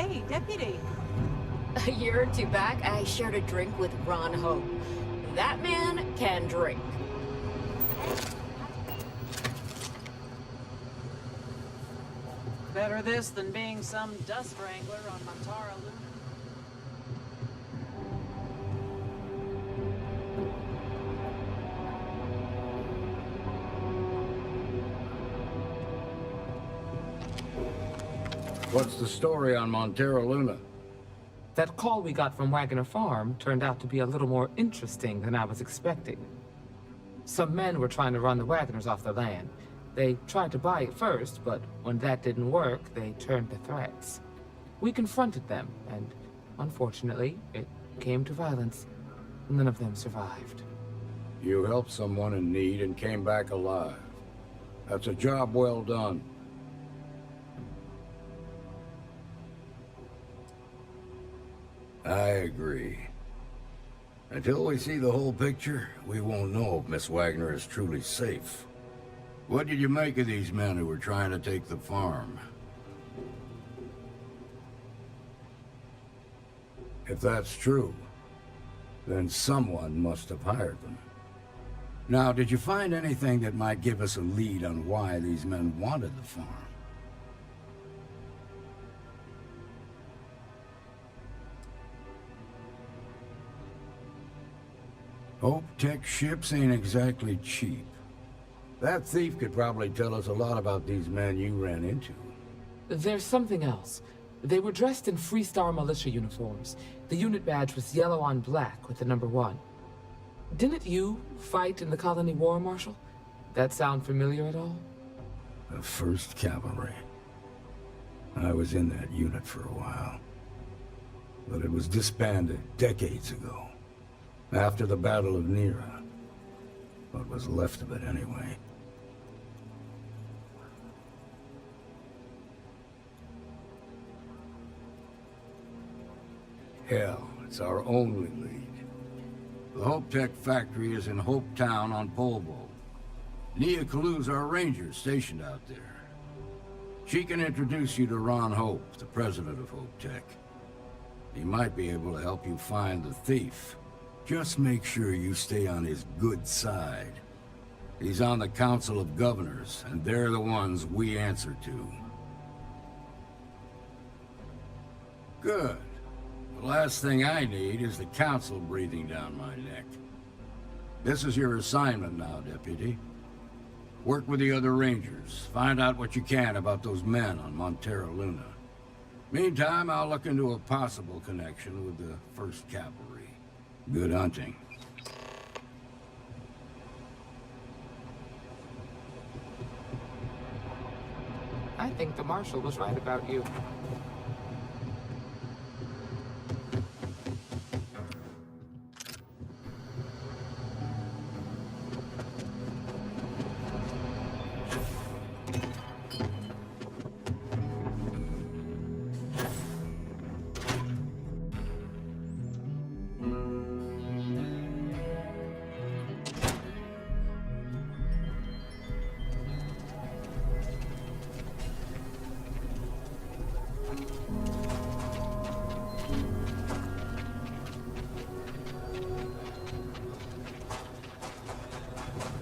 Hey, Deputy. A year or two back, I shared a drink with Ron Hope. That man can drink. Better this than being some dust wrangler on Montara Luna. What's the story on Montara Luna? That call we got from Wagner Farm turned out to be a little more interesting than I was expecting. Some men were trying to run the Wagners off the land. They tried to buy it first, but when that didn't work, they turned to threats. We confronted them, and unfortunately, it came to violence. None of them survived. You helped someone in need and came back alive. That's a job well done. I agree. Until we see the whole picture, we won't know if Miss Wagner is truly safe. What did you make of these men who were trying to take the farm? If that's true, then someone must have hired them. Now, did you find anything that might give us a lead on why these men wanted the farm? Hope Tech ships ain't exactly cheap. That thief could probably tell us a lot about these men you ran into. There's something else. They were dressed in Freestar militia uniforms. The unit badge was yellow on black with the number 1. Didn't you fight in the Colony War, Marshal? That sound familiar at all? The 1st Cavalry. I was in that unit for a while. But it was disbanded decades ago. After the Battle of Nera. What was left of it, anyway. Hell, it's our only lead. The Hope Tech factory is in Hope Town on Polvo. Nia Kalu's our ranger stationed out there. She can introduce you to Ron Hope, the president of Hope Tech. He might be able to help you find the thief. Just make sure you stay on his good side. He's on the Council of Governors, and they're the ones we answer to. Good. The last thing I need is the Council breathing down my neck. This is your assignment now, Deputy. Work with the other Rangers. Find out what you can about those men on Montara Luna. Meantime, I'll look into a possible connection with the 1st Cavalry. Good hunting. I think the Marshal was right about you.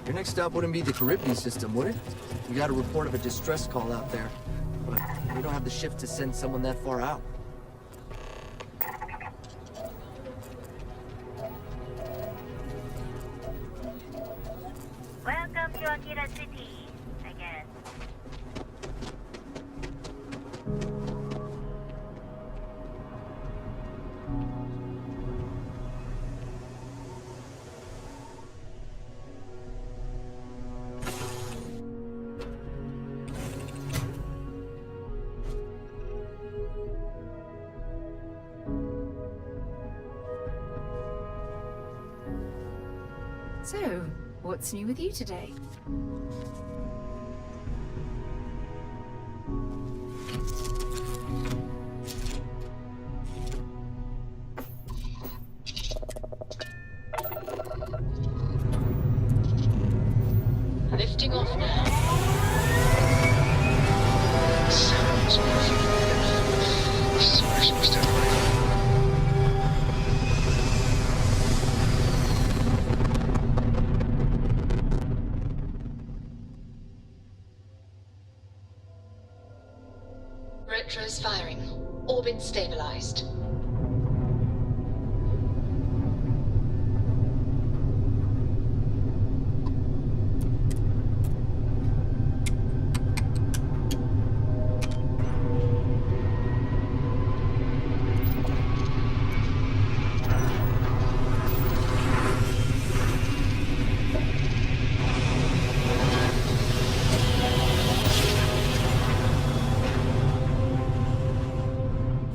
Your next stop wouldn't be the Caribbean system, would it? We got a report of a distress call out there, but we don't have the shift to send someone that far out. Welcome to Akira City, I guess. So, what's new with you today? Lifting off now. Sounds of Retros firing. Orbit stabilized.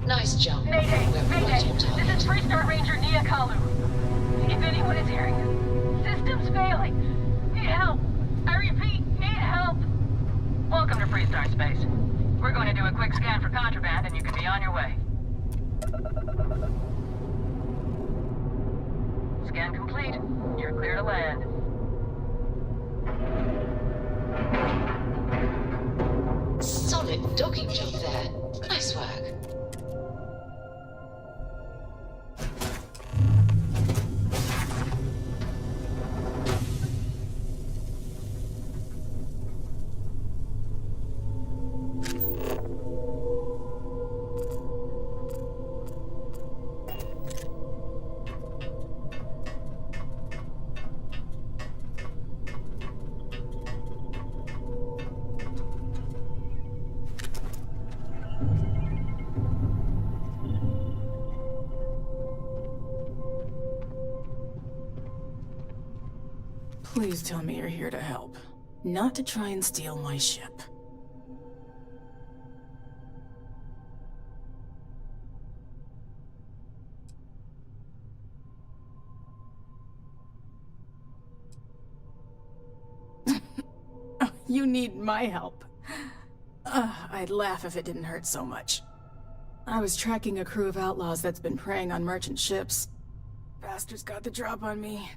Nice jump. Mayday! We're right Mayday! on target. This is Freestar Ranger Nia Kalu. If anyone is hearing this, system's failing. Need help. I repeat, need help. Welcome to Freestar Space. We're going to do a quick scan for contraband and you can be on your way. Scan complete. You're clear to land. Solid docking job there. Nice work. Please tell me you're here to help, not to try and steal my ship. You need my help. I'd laugh if it didn't hurt so much. I was tracking a crew of outlaws that's been preying on merchant ships. Bastards got the drop on me.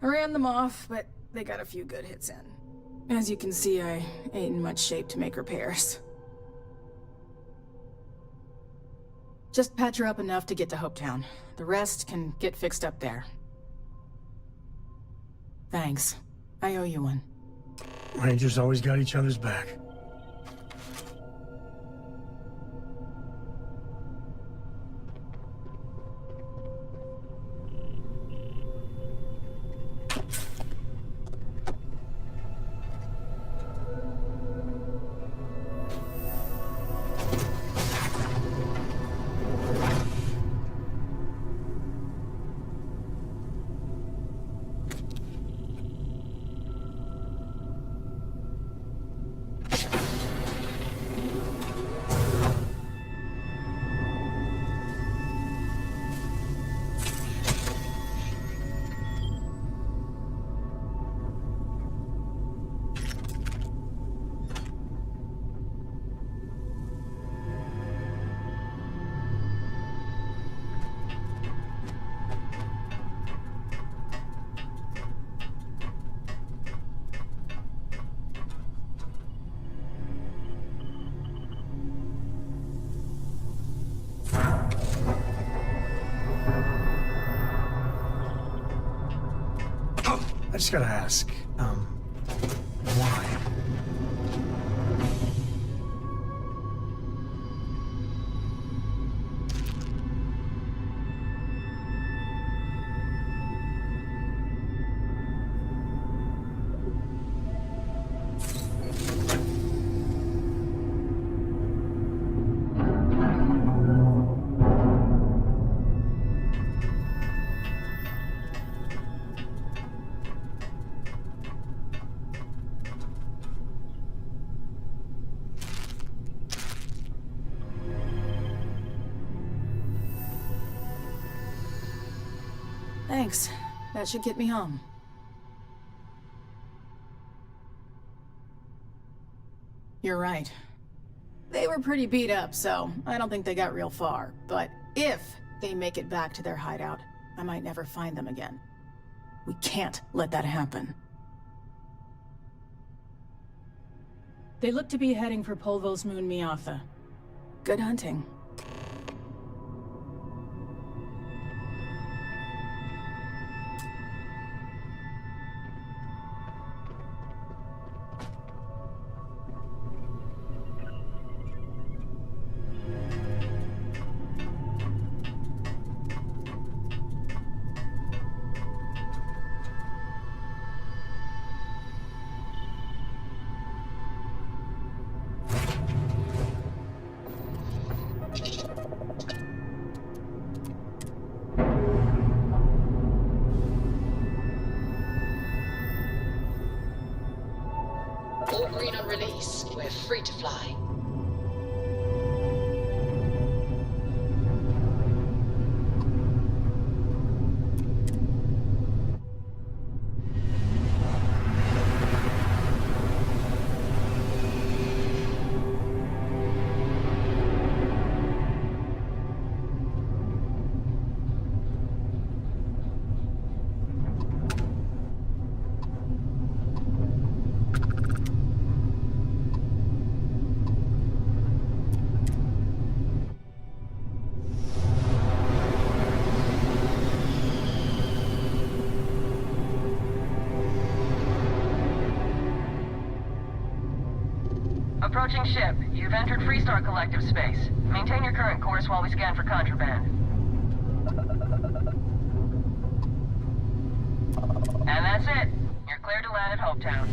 I ran them off, but they got a few good hits in. As you can see, I ain't in much shape to make repairs. Just patch her up enough to get to Hopetown. The rest can get fixed up there. Thanks. I owe you one. Rangers always got each other's back. I just gotta ask, why? Thanks. That should get me home. You're right. They were pretty beat up, so I don't think they got real far. But if they make it back to their hideout, I might never find them again. We can't let that happen. They look to be heading for Polvo's moon Miatha. Good hunting. space, we're free to fly. Approaching ship. You've entered Freestar Collective space. Maintain your current course while we scan for contraband. And that's it. You're clear to land at Hopetown.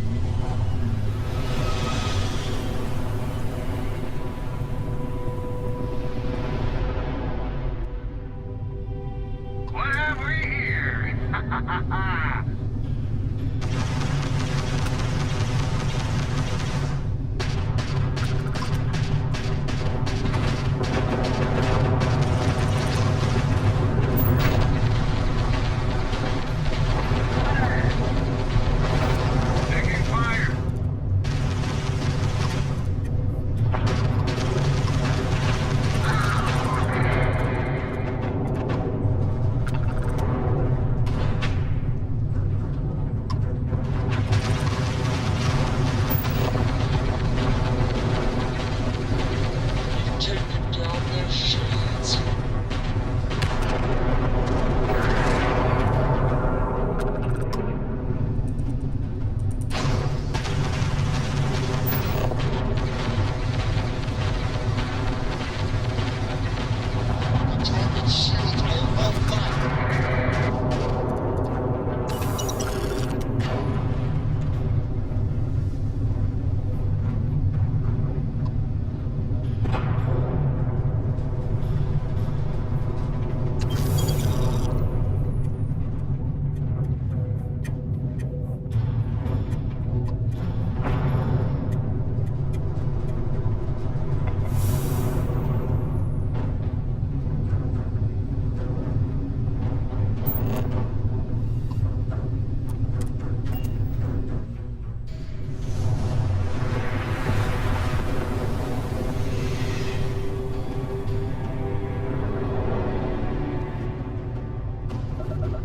What have we here? Taking fire. Taking down their shields. Target shield offline.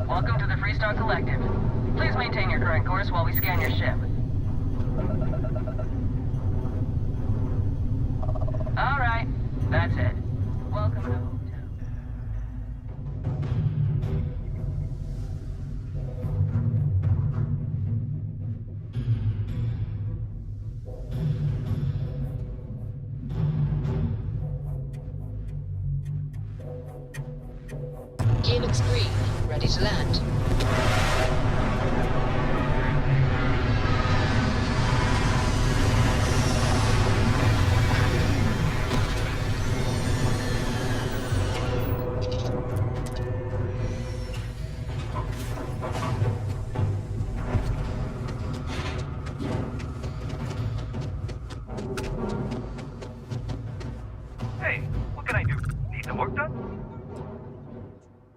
Welcome to the Freestar Collective. Please maintain your current course while we scan your ship. All right, that's it. Welcome to Hopetown. Gear looks green. Ready to land. Hey, what can I do? Need some work done?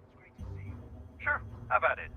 It's great to see you. Sure, how about it?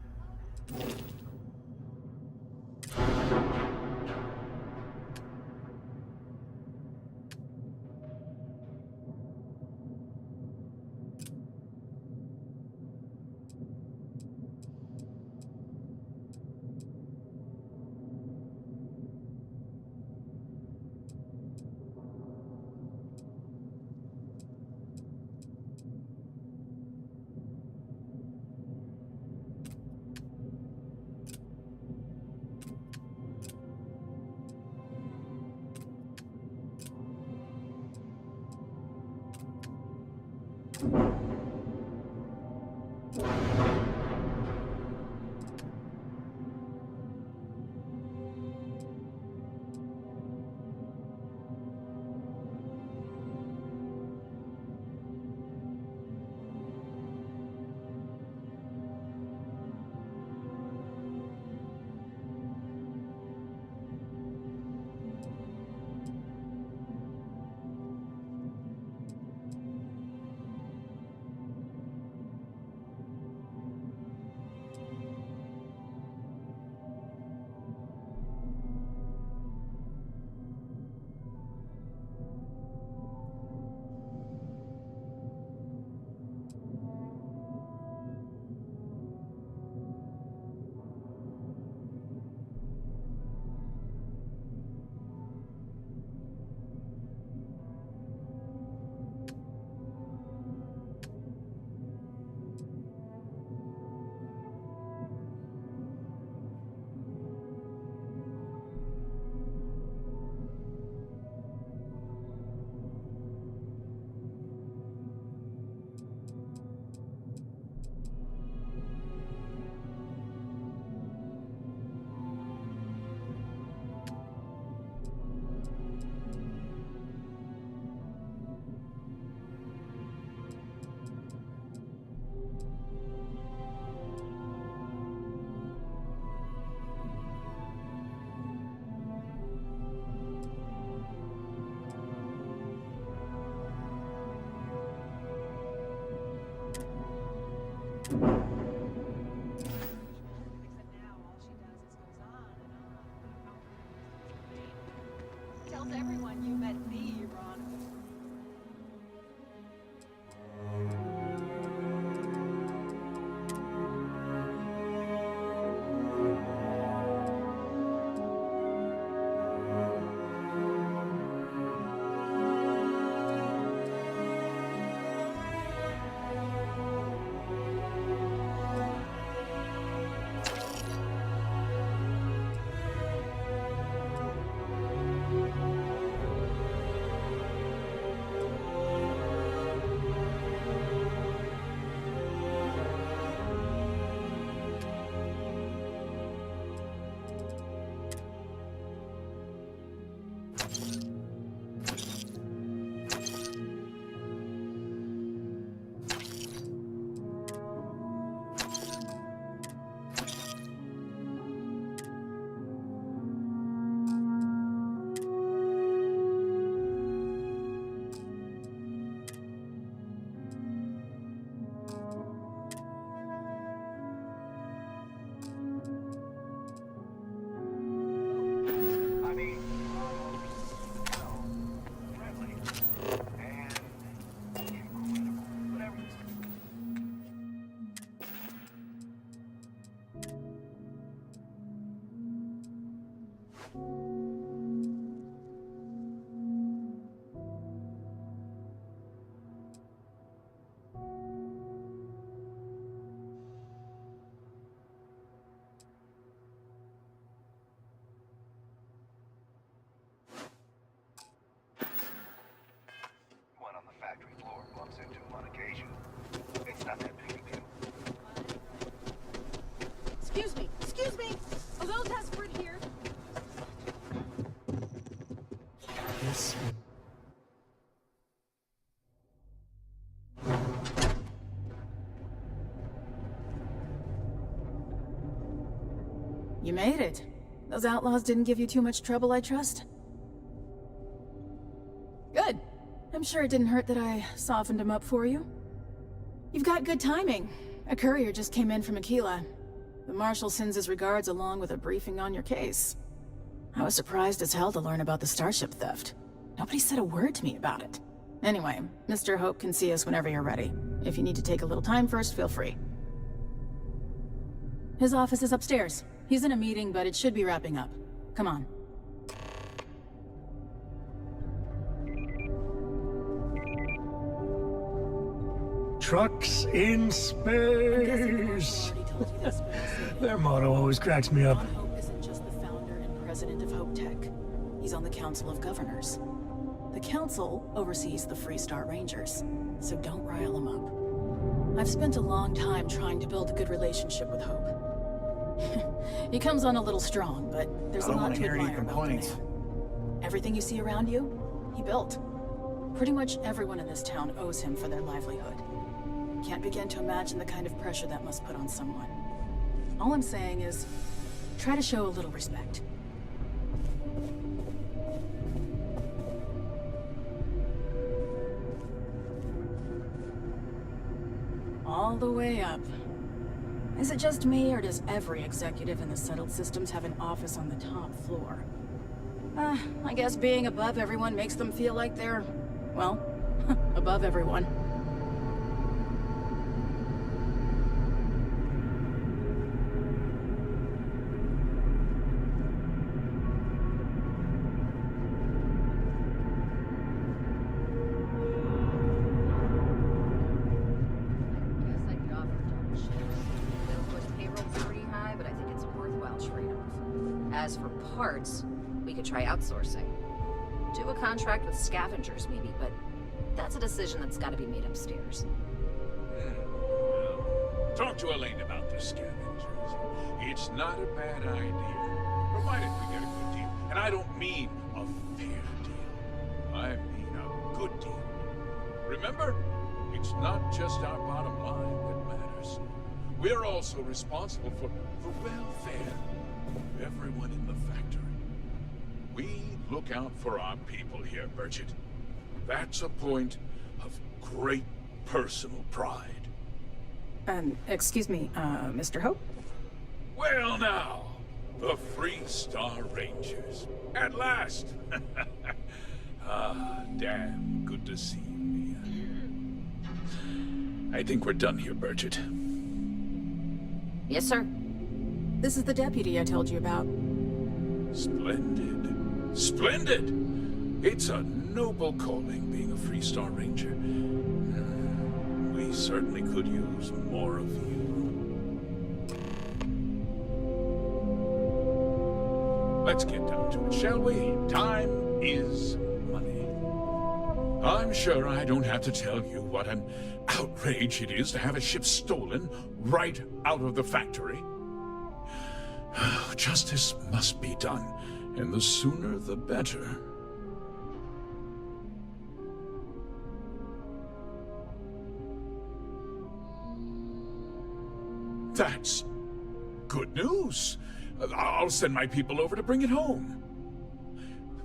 Tells everyone you met me, Ron. Excuse me! A little desperate here. Yes. You made it. Those outlaws didn't give you too much trouble, I trust? Good. I'm sure it didn't hurt that I softened them up for you. You've got good timing. A courier just came in from Aquila. The Marshal sends his regards along with a briefing on your case. I was surprised as hell to learn about the starship theft. Nobody said a word to me about it. Anyway, Mr. Hope can see us whenever you're ready. If you need to take a little time first, feel free. His office is upstairs. He's in a meeting, but it should be wrapping up. Come on. Trucks in space. Their motto always cracks me up. Ron Hope isn't just the founder and president of Hope Tech. He's on the Council of Governors. The Council oversees the Freestar Rangers, so don't rile him up. I've spent a long time trying to build a good relationship with Hope. He comes on a little strong, but there's a lot to admire about the man. Everything you see around you, he built. Pretty much everyone in this town owes him for their livelihood. Can't begin to imagine the kind of pressure that must put on someone. All I'm saying is, try to show a little respect. All the way up. Is it just me, or does every executive in the settled systems have an office on the top floor? I guess being above everyone makes them feel like they're, well, above everyone. As for parts, we could try outsourcing. Do a contract with scavengers, maybe, but that's a decision that's got to be made upstairs. Talk to Elaine about the scavengers. It's not a bad idea, provided we get a good deal. And I don't mean a fair deal. I mean a good deal. Remember, it's not just our bottom line that matters. We're also responsible for the welfare of everyone in the factory. We look out for our people here, Bridget. That's a point of great personal pride. Excuse me, Mr. Hope? Well now, the Free Star Rangers. At last! Ah, damn, good to see you, Mia. I think we're done here, Bridget. Yes, sir. This is the deputy I told you about. Splendid. Splendid! It's a noble calling, being a Free Star Ranger. We certainly could use more of you. Let's get down to it, shall we? Time is money. I'm sure I don't have to tell you what an outrage it is to have a ship stolen right out of the factory. Justice must be done, and the sooner the better. That's good news. I'll send my people over to bring it home.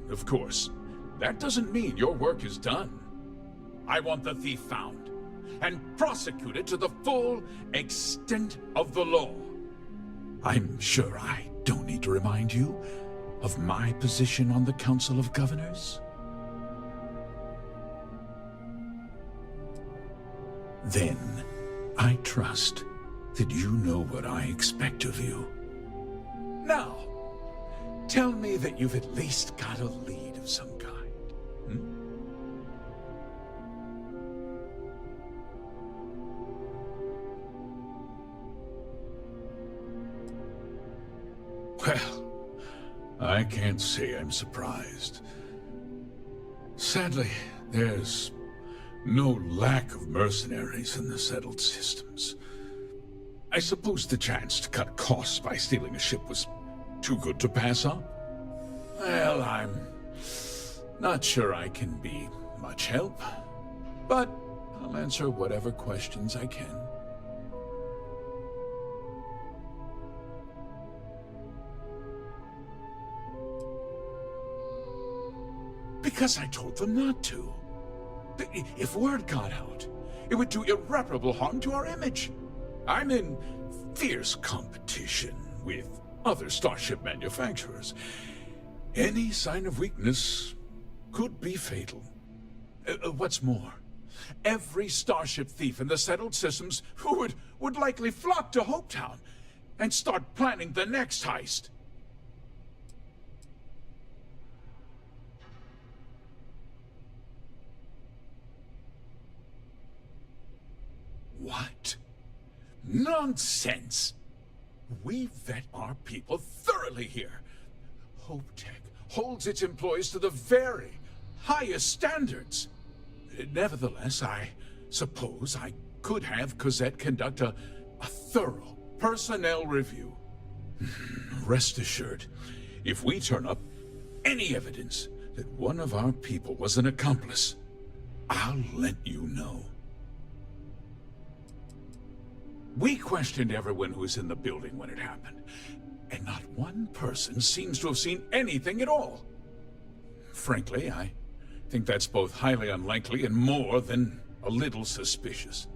Of course, that doesn't mean your work is done. I want the thief found and prosecuted to the full extent of the law. I'm sure I don't need to remind you of my position on the Council of Governors. Then, I trust that you know what I expect of you. Now, tell me that you've at least got a lead of some kind. Well, I can't say I'm surprised. Sadly, there's no lack of mercenaries in the settled systems. I suppose the chance to cut costs by stealing a ship was too good to pass up? Well, I'm not sure I can be much help, but I'll answer whatever questions I can. Because I told them not to. If word got out, it would do irreparable harm to our image. I'm in fierce competition with other starship manufacturers. Any sign of weakness could be fatal. What's more, every starship thief in the settled systems would likely flock to Hopetown and start planning the next heist. What? Nonsense! We vet our people thoroughly here. HopeTech holds its employees to the very highest standards. Nevertheless, I suppose I could have Cosette conduct a thorough personnel review. Rest assured, if we turn up any evidence that one of our people was an accomplice, I'll let you know. We questioned everyone who was in the building when it happened, and not one person seems to have seen anything at all. Frankly, I think that's both highly unlikely and more than a little suspicious.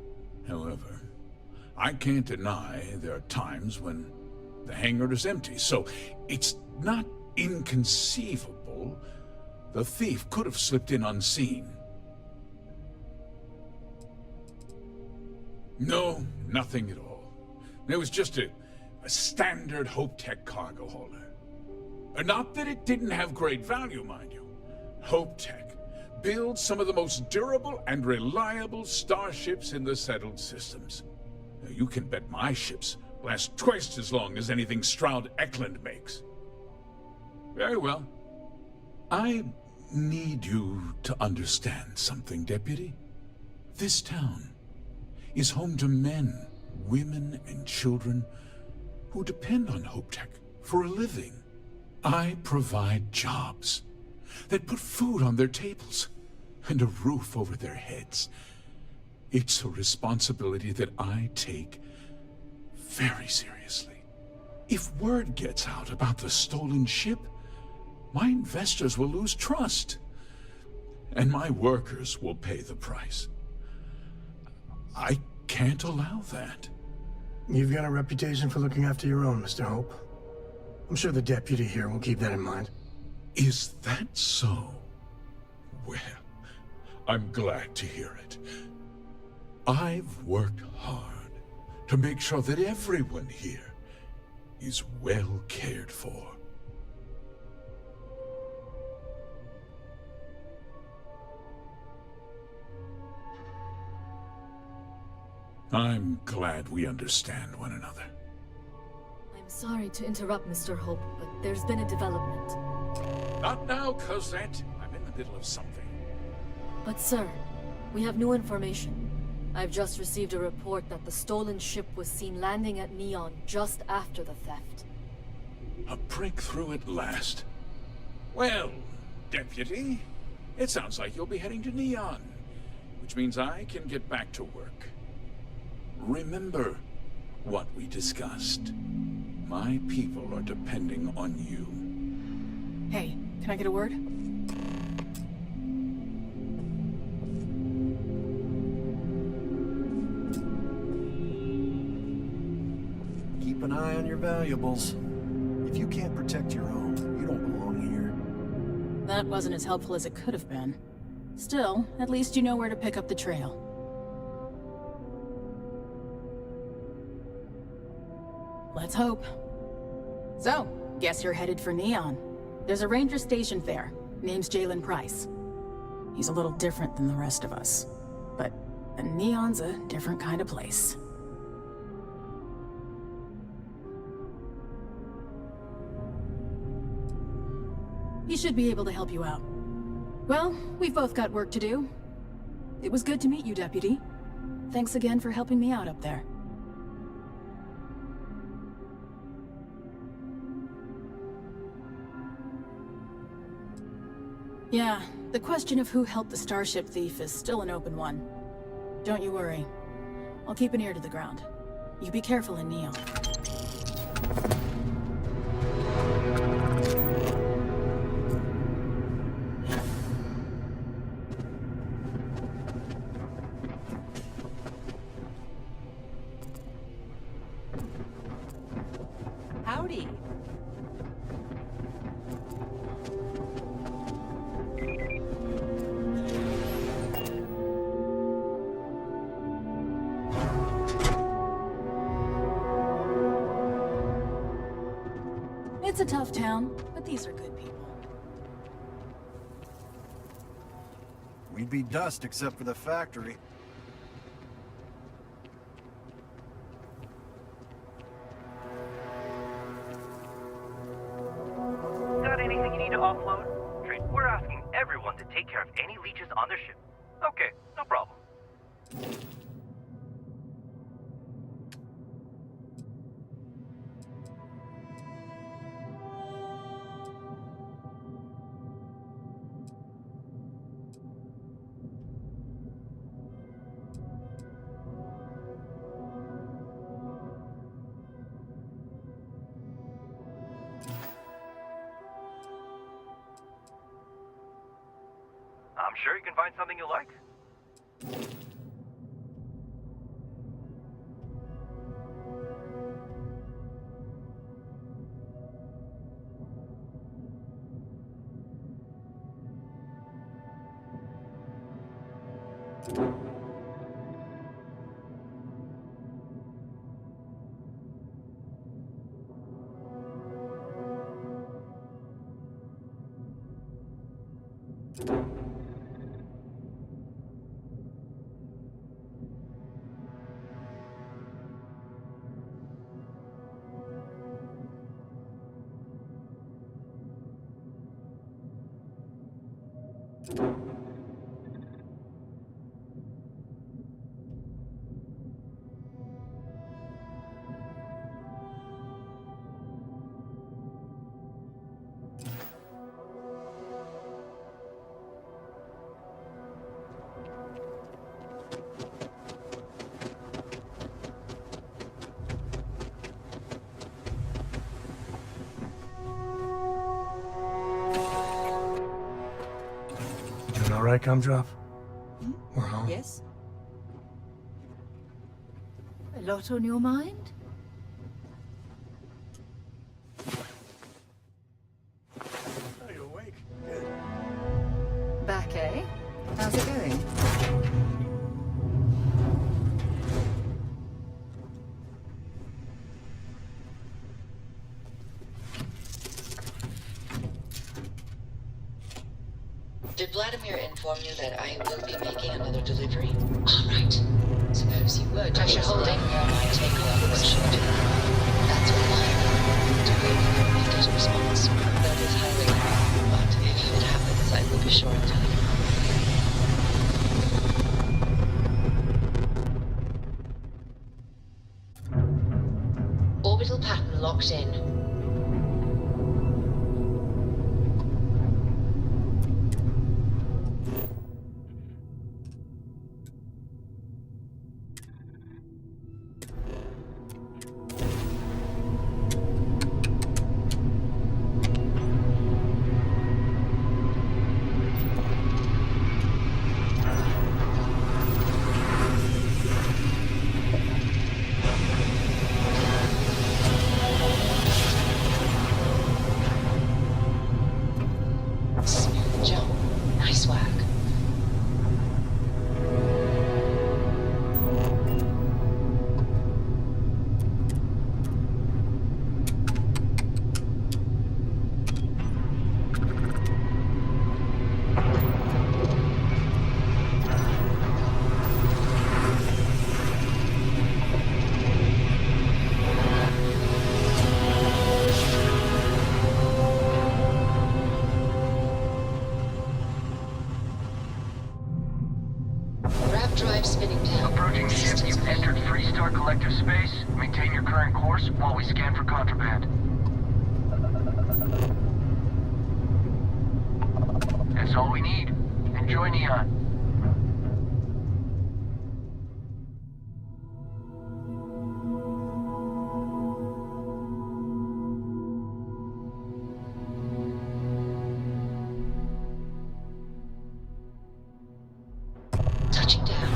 However, I can't deny there are times when the hangar is empty, so it's not inconceivable the thief could have slipped in unseen. No, nothing at all. It was just a standard HopeTech cargo hauler. Not that it didn't have great value, mind you. HopeTech builds some of the most durable and reliable starships in the settled systems. Now, you can bet my ships last twice as long as anything Stroud Eklund makes. Very well. I need you to understand something, Deputy. This town is home to men, women, and children who depend on HopeTech for a living. I provide jobs that put food on their tables and a roof over their heads. It's a responsibility that I take very seriously. If word gets out about the stolen ship, my investors will lose trust, and my workers will pay the price. I can't allow that. You've got a reputation for looking after your own, Mr. Hope. I'm sure the deputy here will keep that in mind. Is that so? Well, I'm glad to hear it. I've worked hard to make sure that everyone here is well cared for. I'm glad we understand one another. I'm sorry to interrupt, Mr. Hope, but there's been a development. Not now, Cosette. I'm in the middle of something. But sir, we have new information. I've just received a report that the stolen ship was seen landing at Neon just after the theft. A breakthrough at last. Well, Deputy, it sounds like you'll be heading to Neon, which means I can get back to work. Remember what we discussed. My people are depending on you. Hey, can I get a word? Keep an eye on your valuables. If you can't protect your own, you don't belong here. That wasn't as helpful as it could have been. Still, at least you know where to pick up the trail. Let's hope. So, guess you're headed for Neon. There's a ranger stationed there. Name's Jalen Price. He's a little different than the rest of us. But Neon's a different kind of place. He should be able to help you out. Well, we've both got work to do. It was good to meet you, Deputy. Thanks again for helping me out up there. Yeah, the question of who helped the Starship thief is still an open one. Don't you worry. I'll keep an ear to the ground. You be careful in Neon. Howdy. It's a tough town, but these are good people. We'd be dust except for the factory. Got anything you need to offload? We're asking everyone to take care of any leeches on their ship. Okay, no problem. I'm sure you can find something you like. All right, come drop. We're home. Yes? lot on your mind? Oh, you're awake. Back, eh? How's it going? Did Vladimir inform you that I will be making another delivery? All right. Suppose you were pressure holding or my takeoff was short. That's all I to wait for immediate response. That is highly rare, but if it happens, I will be sure to tell you. Orbital pattern locked in. Drive spinning down. Approaching ship, you've entered Freestar Collective space. Maintain your current course while we scan for contraband. That's all we need. Enjoy Neon. Touching down.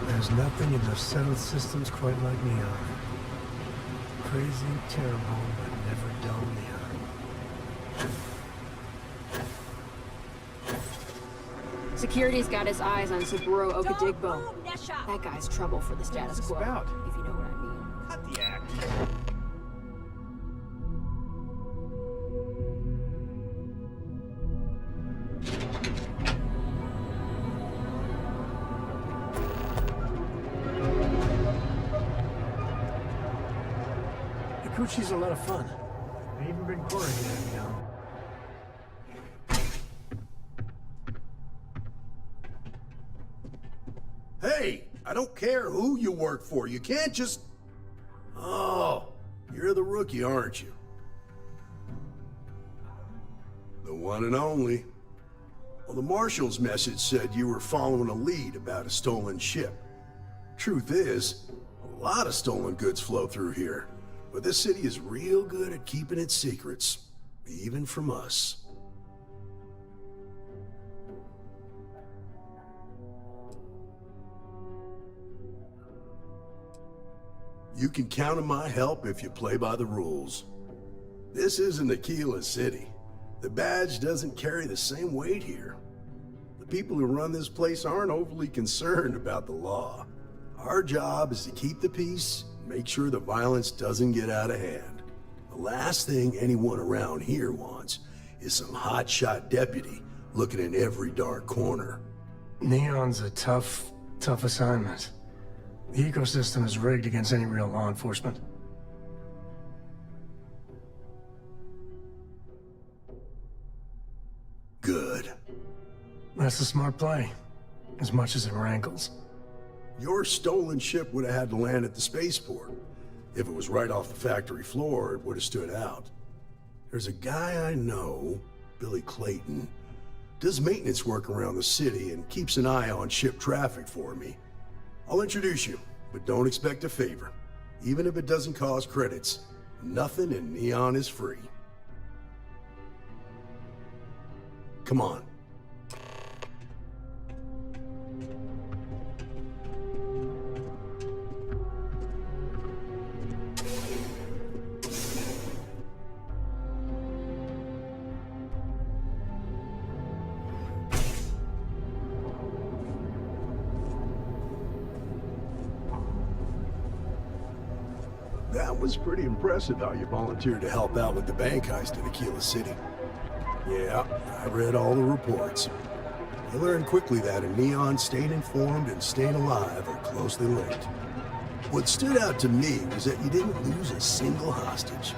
There's nothing in those settled systems quite like Neon. Crazy, terrible, but never dull Neon. Security's got his eyes on Saburo Okadigbo. That guy's trouble for the status quo, if you know what I mean. Cut the act. Yakuchi's a lot of fun. They even bring Curta here, you know. Hey, I don't care who you work for. You can't just... Oh, you're the rookie, aren't you? The one and only. Well, the Marshal's message said you were following a lead about a stolen ship. Truth is, a lot of stolen goods flow through here. But this city is real good at keeping its secrets, even from us. You can count on my help if you play by the rules. This isn't Aquila City. The badge doesn't carry the same weight here. The people who run this place aren't overly concerned about the law. Our job is to keep the peace, make sure the violence doesn't get out of hand. The last thing anyone around here wants is some hotshot deputy looking in every dark corner. Neon's a tough assignment. The ecosystem is rigged against any real law enforcement. Good. That's a smart play, as much as it rankles. Your stolen ship would have had to land at the spaceport. If it was right off the factory floor, it would have stood out. There's a guy I know, Billy Clayton, does maintenance work around the city and keeps an eye on ship traffic for me. I'll introduce you, but don't expect a favor. Even if it doesn't cost credits, nothing in Neon is free. Come on. That was pretty impressive how you volunteered to help out with the bank heist in Aquila City. Yeah, I read all the reports. You learned quickly that a Neon staying informed and staying alive are closely linked. What stood out to me was that you didn't lose a single hostage.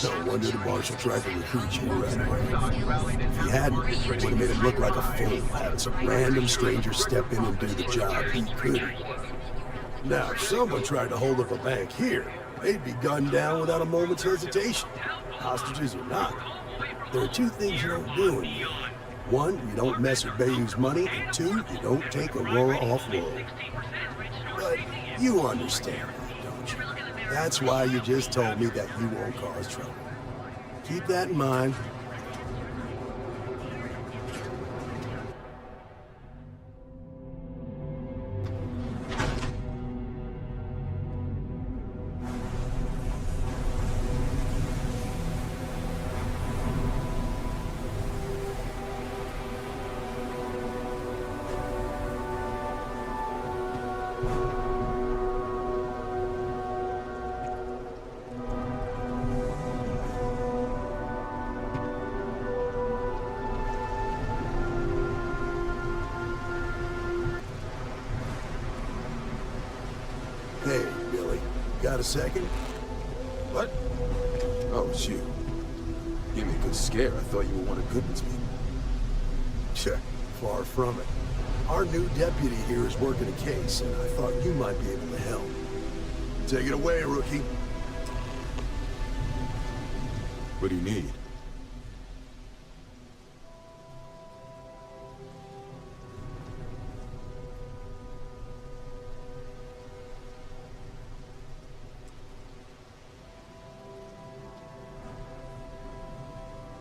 No wonder the Marshal tried to recruit you right away. If he hadn't, it would have made him look like a fool, having some random stranger step in and do the job he couldn't. Now, if someone tried to hold up a bank here, they'd be gunned down without a moment's hesitation. Hostages or not. There are two things you don't do in Neon. One, you don't mess with Bayou's money, and two, you don't take Aurora off-world. But you understand that, don't you? That's why you just told me that you won't cause trouble. Keep that in mind. Hey, Billy, got a second? What? Oh, shoot. Gave me a good scare. I thought you were one of Goodman's people. Check. Far from it. Our new deputy here is working a case, and I thought you might be able to help. Take it away, rookie. What do you need?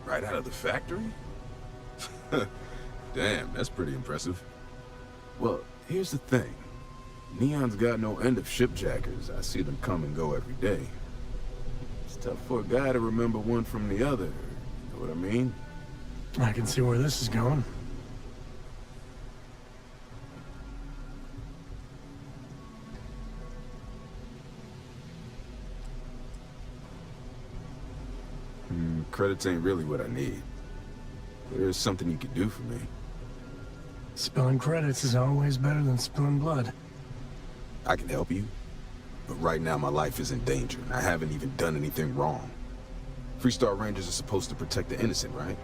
Right out of the factory? Damn, that's pretty impressive. Well, here's the thing. Neon's got no end of shipjackers. I see them come and go every day. It's tough for a guy to remember one from the other. You know what I mean? I can see where this is going. Credits ain't really what I need. There's something you could do for me. Spilling credits is always better than spilling blood. I can help you, but right now my life is in danger, and I haven't even done anything wrong. Freestar Rangers are supposed to protect the innocent, right?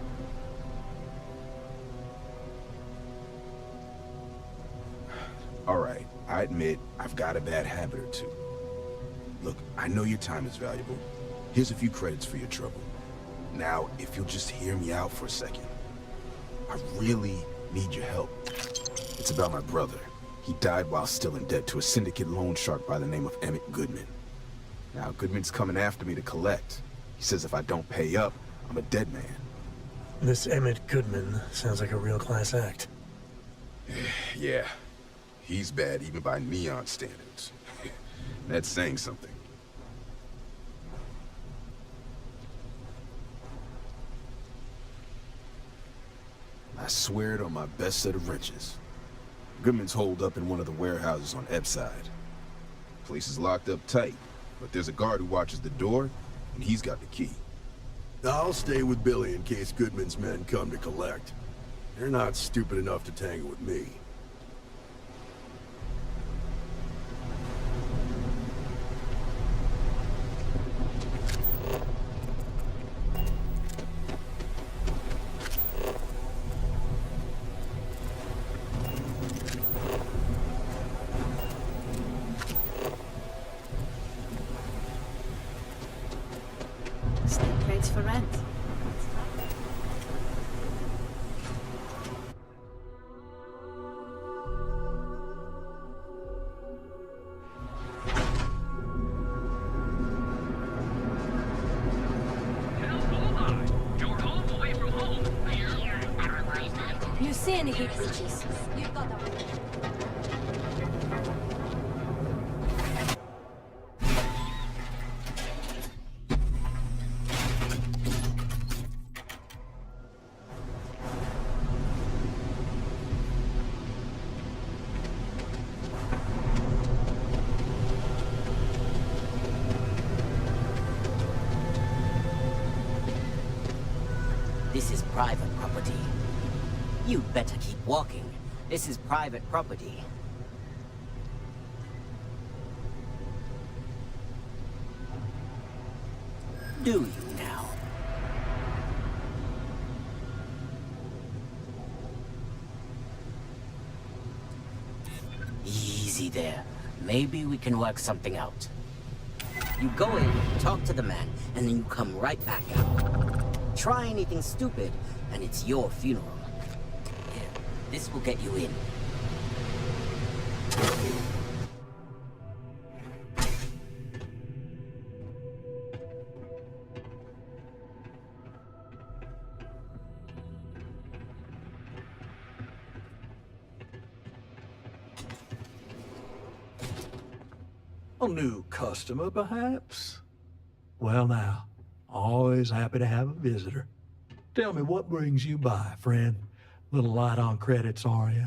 Alright, I admit I've got a bad habit or two. Look, I know your time is valuable. Here's a few credits for your trouble. Now, if you'll just hear me out for a second. I really need your help. It's about my brother. He died while still in debt to a syndicate loan shark by the name of Emmett Goodman. Now, Goodman's coming after me to collect. He says if I don't pay up, I'm a dead man. This Emmett Goodman sounds like a real class act. Yeah. He's bad even by Neon standards. That's saying something. I swear it on my best set of wrenches. Goodman's holed up in one of the warehouses on Epside. Place is locked up tight, but there's a guard who watches the door, and he's got the key. I'll stay with Billy in case Goodman's men come to collect. They're not stupid enough to tangle with me. for rent. You see any heat breaches? You thought that was... This is private property. You'd better keep walking. This is private property. Do you now? Easy there. Maybe we can work something out. You go in, talk to the man, and then you come right back out. Try anything stupid, and it's your funeral. Here, this will get you in. A new customer, perhaps? Well now, always happy to have a visitor. Tell me, what brings you by, friend? Little light on credits, are you?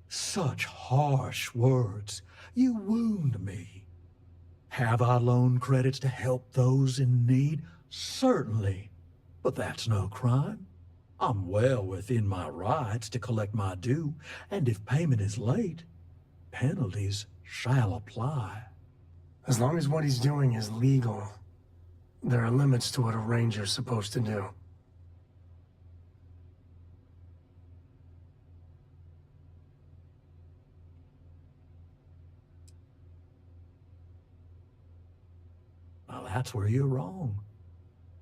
Such harsh words. You wound me. Have I loaned credits to help those in need? Certainly. But that's no crime. I'm well within my rights to collect my due, and if payment is late, penalties shall apply. As long as what he's doing is legal, there are limits to what a ranger's supposed to do. Well, that's where you're wrong.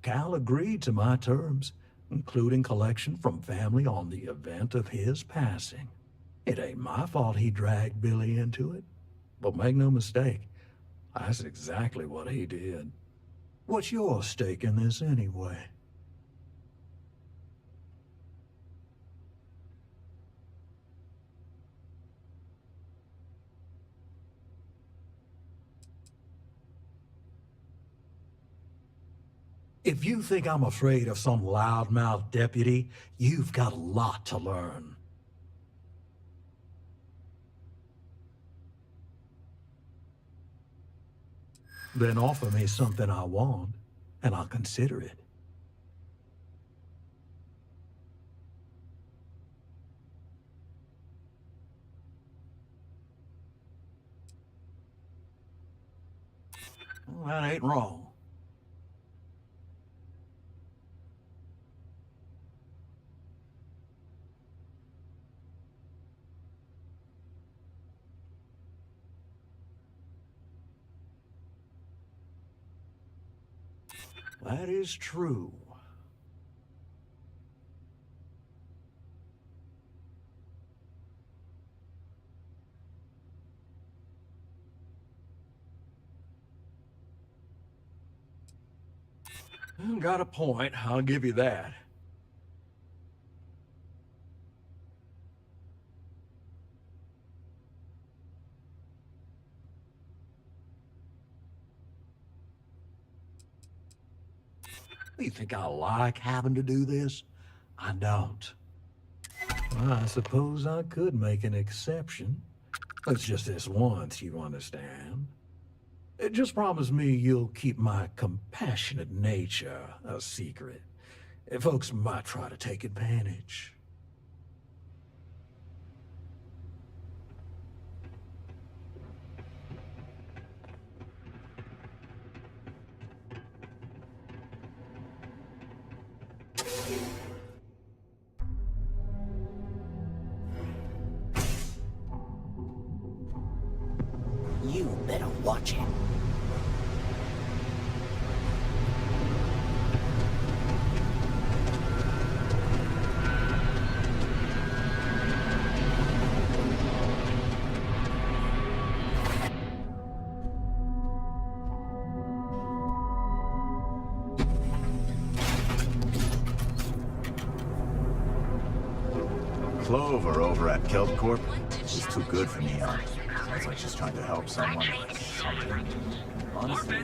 Cal agreed to my terms, including collection from family on the event of his passing. It ain't my fault he dragged Billy into it. But make no mistake, that's exactly what he did. What's your stake in this anyway? If you think I'm afraid of some loudmouth deputy, you've got a lot to learn. Then offer me something I want, and I'll consider it. Well, that ain't wrong. That is true. Got a point, I'll give you that. You think I like having to do this? I don't. I suppose I could make an exception. It's just this once, you understand. Just promise me you'll keep my compassionate nature a secret. Folks might try to take advantage. better watch it. Clover over at Kelp Corp is too good for Neon. It's like she's trying to help someone. Honestly.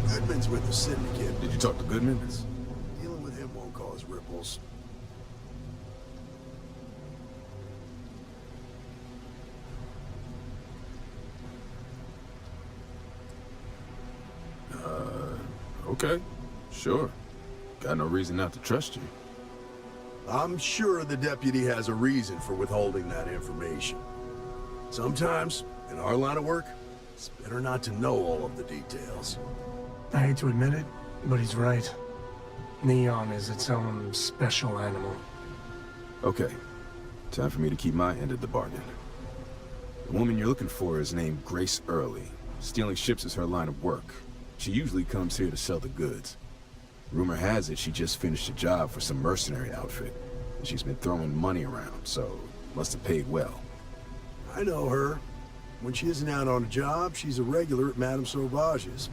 Goodman's with the syndicate. Did you talk to Goodman? Dealing with him won't cause ripples. Okay. Sure. Got no reason not to trust you. I'm sure the deputy has a reason for withholding that information. Sometimes, in our line of work, it's better not to know all of the details. I hate to admit it, but he's right. Neon is its own special animal. Okay. Time for me to keep my end of the bargain. The woman you're looking for is named Grace Early. Stealing ships is her line of work. She usually comes here to sell the goods. Rumor has it she just finished a job for some mercenary outfit. And she's been throwing money around, so must have paid well. I know her. When she isn't out on a job, she's a regular at Madame Sauvage's.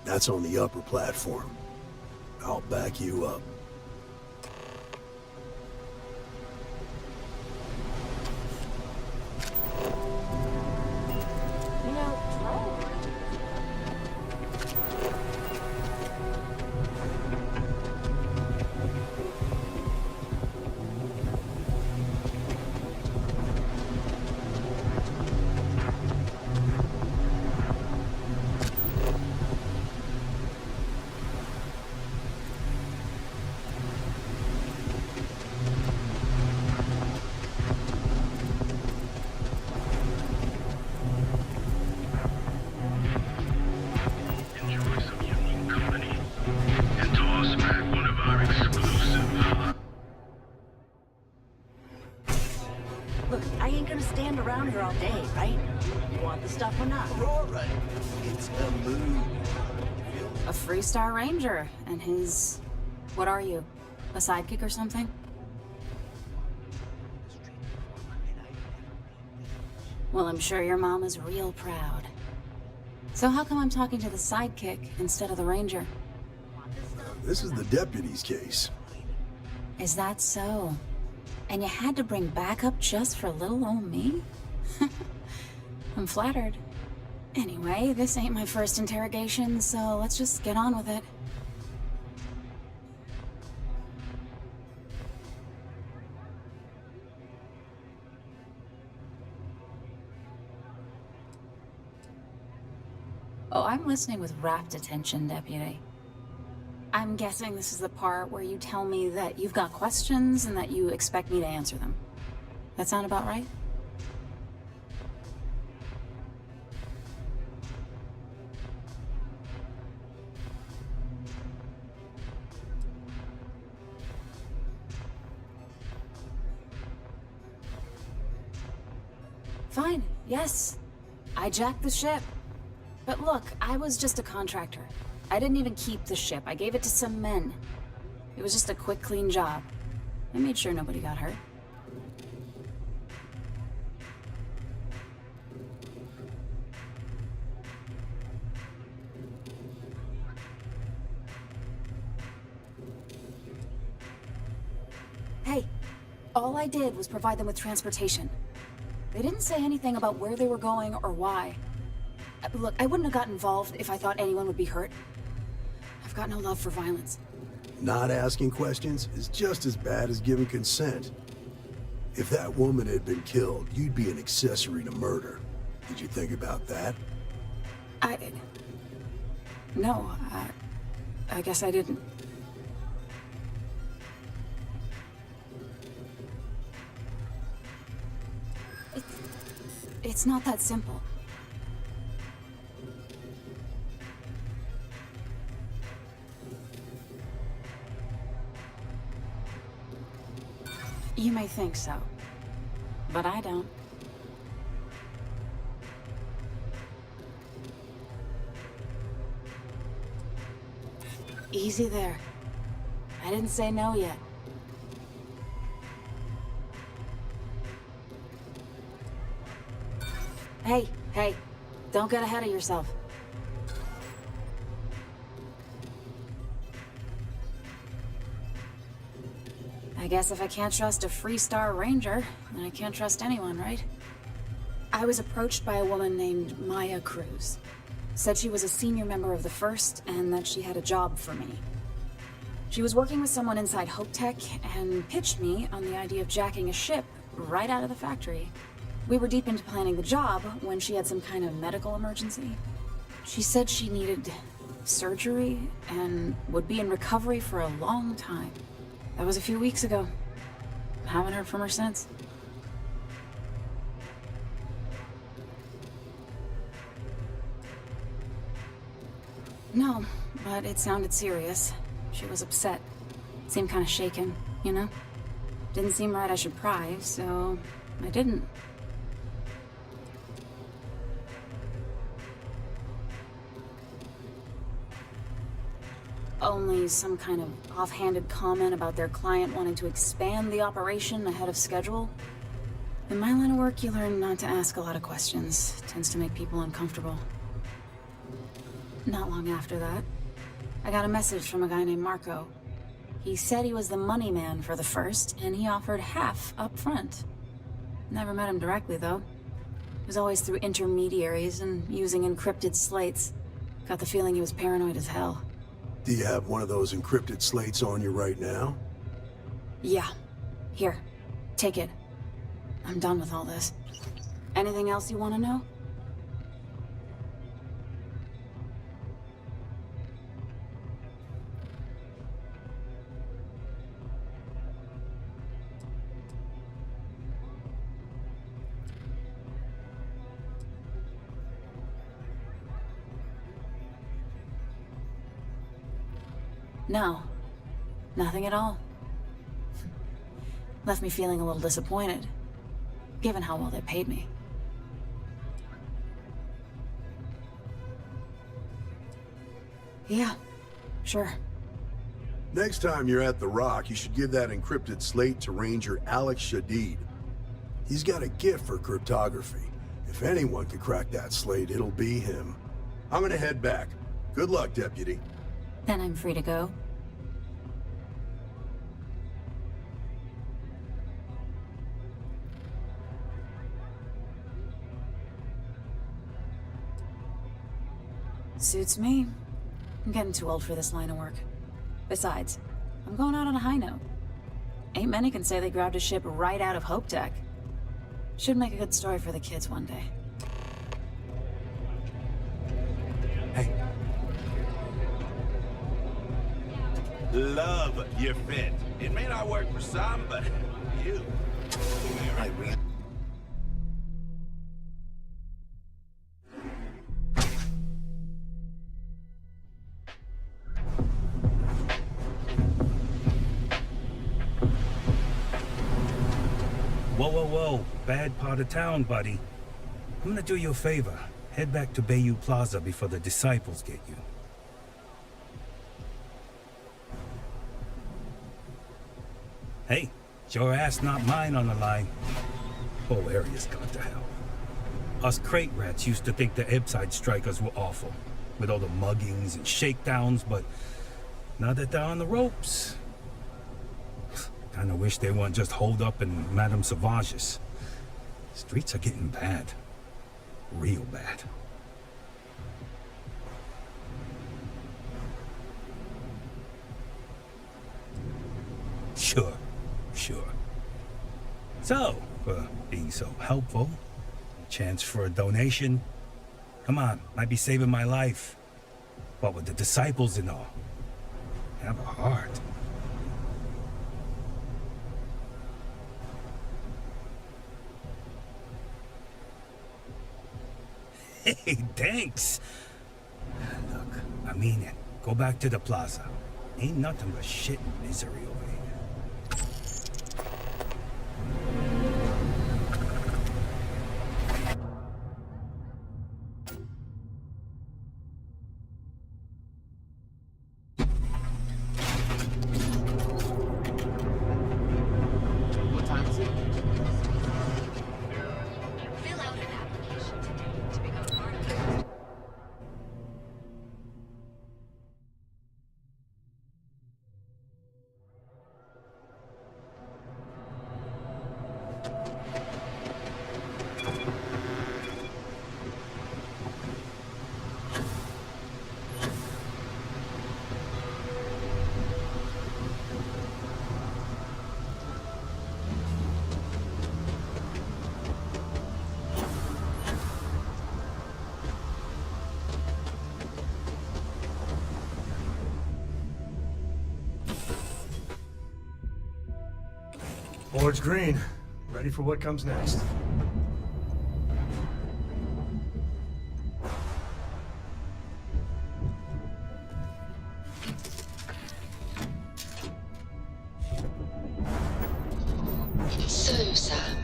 That's on the upper platform. I'll back you up. Look, I ain't gonna stand around here all day, right? You want the stuff or not? Alright. It's a mood. A Freestar Ranger, and his... What are you? A sidekick or something? Well, I'm sure your mom is real proud. So how come I'm talking to the sidekick instead of the Ranger? This is the deputy's case. Is that so? And you had to bring backup just for little old me? I'm flattered. Anyway, this ain't my first interrogation, so let's just get on with it. Oh, I'm listening with rapt attention, Deputy. I'm guessing this is the part where you tell me that you've got questions and that you expect me to answer them. That sound about right? Fine, yes. I jacked the ship. But look, I was just a contractor. I didn't even keep the ship. I gave it to some men. It was just a quick, clean job. I made sure nobody got hurt. Hey, all I did was provide them with transportation. They didn't say anything about where they were going or why. Look, I wouldn't have got involved if I thought anyone would be hurt. I've got no love for violence. Not asking questions is just as bad as giving consent. If that woman had been killed, you'd be an accessory to murder. Did you think about that? No, I guess I didn't. It's not that simple. You may think so, but I don't. Easy there. I didn't say no yet. Hey, don't get ahead of yourself. I guess if I can't trust a Freestar Ranger, then I can't trust anyone, right? I was approached by a woman named Maya Cruz. Said she was a senior member of the First and that she had a job for me. She was working with someone inside Hope Tech and pitched me on the idea of jacking a ship right out of the factory. We were deep into planning the job when she had some kind of medical emergency. She said she needed surgery and would be in recovery for a long time. That was a few weeks ago. Haven't heard from her since. No, but it sounded serious. She was upset. Seemed kind of shaken, you know? Didn't seem right I should pry, so I didn't. Only some kind of offhanded comment about their client wanting to expand the operation ahead of schedule. In my line of work, you learn not to ask a lot of questions. It tends to make people uncomfortable. Not long after that, I got a message from a guy named Marco. He said he was the money man for the First, and he offered half up front. Never met him directly, though. It was always through intermediaries and using encrypted slates. Got the feeling he was paranoid as hell. Do you have one of those encrypted slates on you right now? Yeah. Here. Take it. I'm done with all this. Anything else you want to know? No. Nothing at all. Left me feeling a little disappointed, given how well they paid me. Yeah, sure. Next time you're at the Rock, you should give that encrypted slate to Ranger Alex Shadid. He's got a gift for cryptography. If anyone could crack that slate, it'll be him. I'm gonna head back. Good luck, Deputy. Then I'm free to go. Suits me. I'm getting too old for this line of work. Besides, I'm going out on a high note. Ain't many can say they grabbed a ship right out of Hope Tech. Should make a good story for the kids one day. Love your fit. It may not work for some, but you. I really. Whoa. Bad part of town, buddy. I'm gonna do you a favor. Head back to Bayou Plaza before the disciples get you. Hey, it's your ass, not mine on the line. Whole area's gone to hell. Us crate rats used to think the Ebbside strikers were awful, with all the muggings and shakedowns, but now that they're on the ropes, kinda wish they weren't just holed up in Madame Sauvage's. Streets are getting bad. Real bad. Sure. So, for being so helpful, chance for a donation. Come on, might be saving my life. What with the disciples and all. Have a heart. Hey, thanks. Look, I mean it. Go back to the plaza. Ain't nothing but shit and misery over here. What time is it? Fill out an application today to become part of it. Board's green. Ready for what comes next. So, Sam,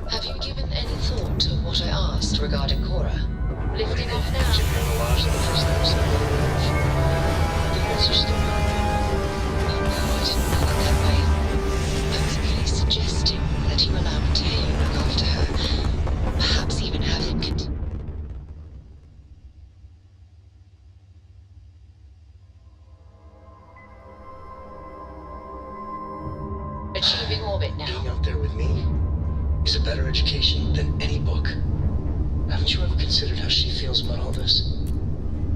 have you given any thought to what I asked regarding Cora? Lifting off now? The message still not. Oh no, I didn't mean it that way. I was merely suggesting that you allow Mateo to look after her. Perhaps even have him continue. Achieving orbit now. Being out there with me is a better education than any book. Haven't you ever considered how she feels about all this?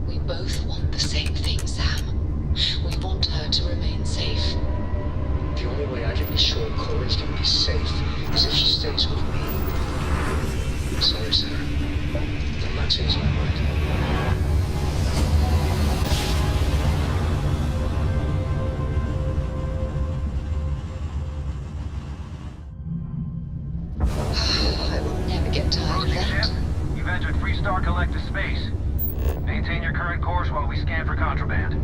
We both want the same thing, Sam. We want her to remain safe. The only way I can be sure Cora's gonna be safe is if she stays with me. Sorry, Sarah. I'm not changing my mind. I will never get tired of that. Ship, you've entered Freestar Collective space. Maintain your current course while we scan for contraband.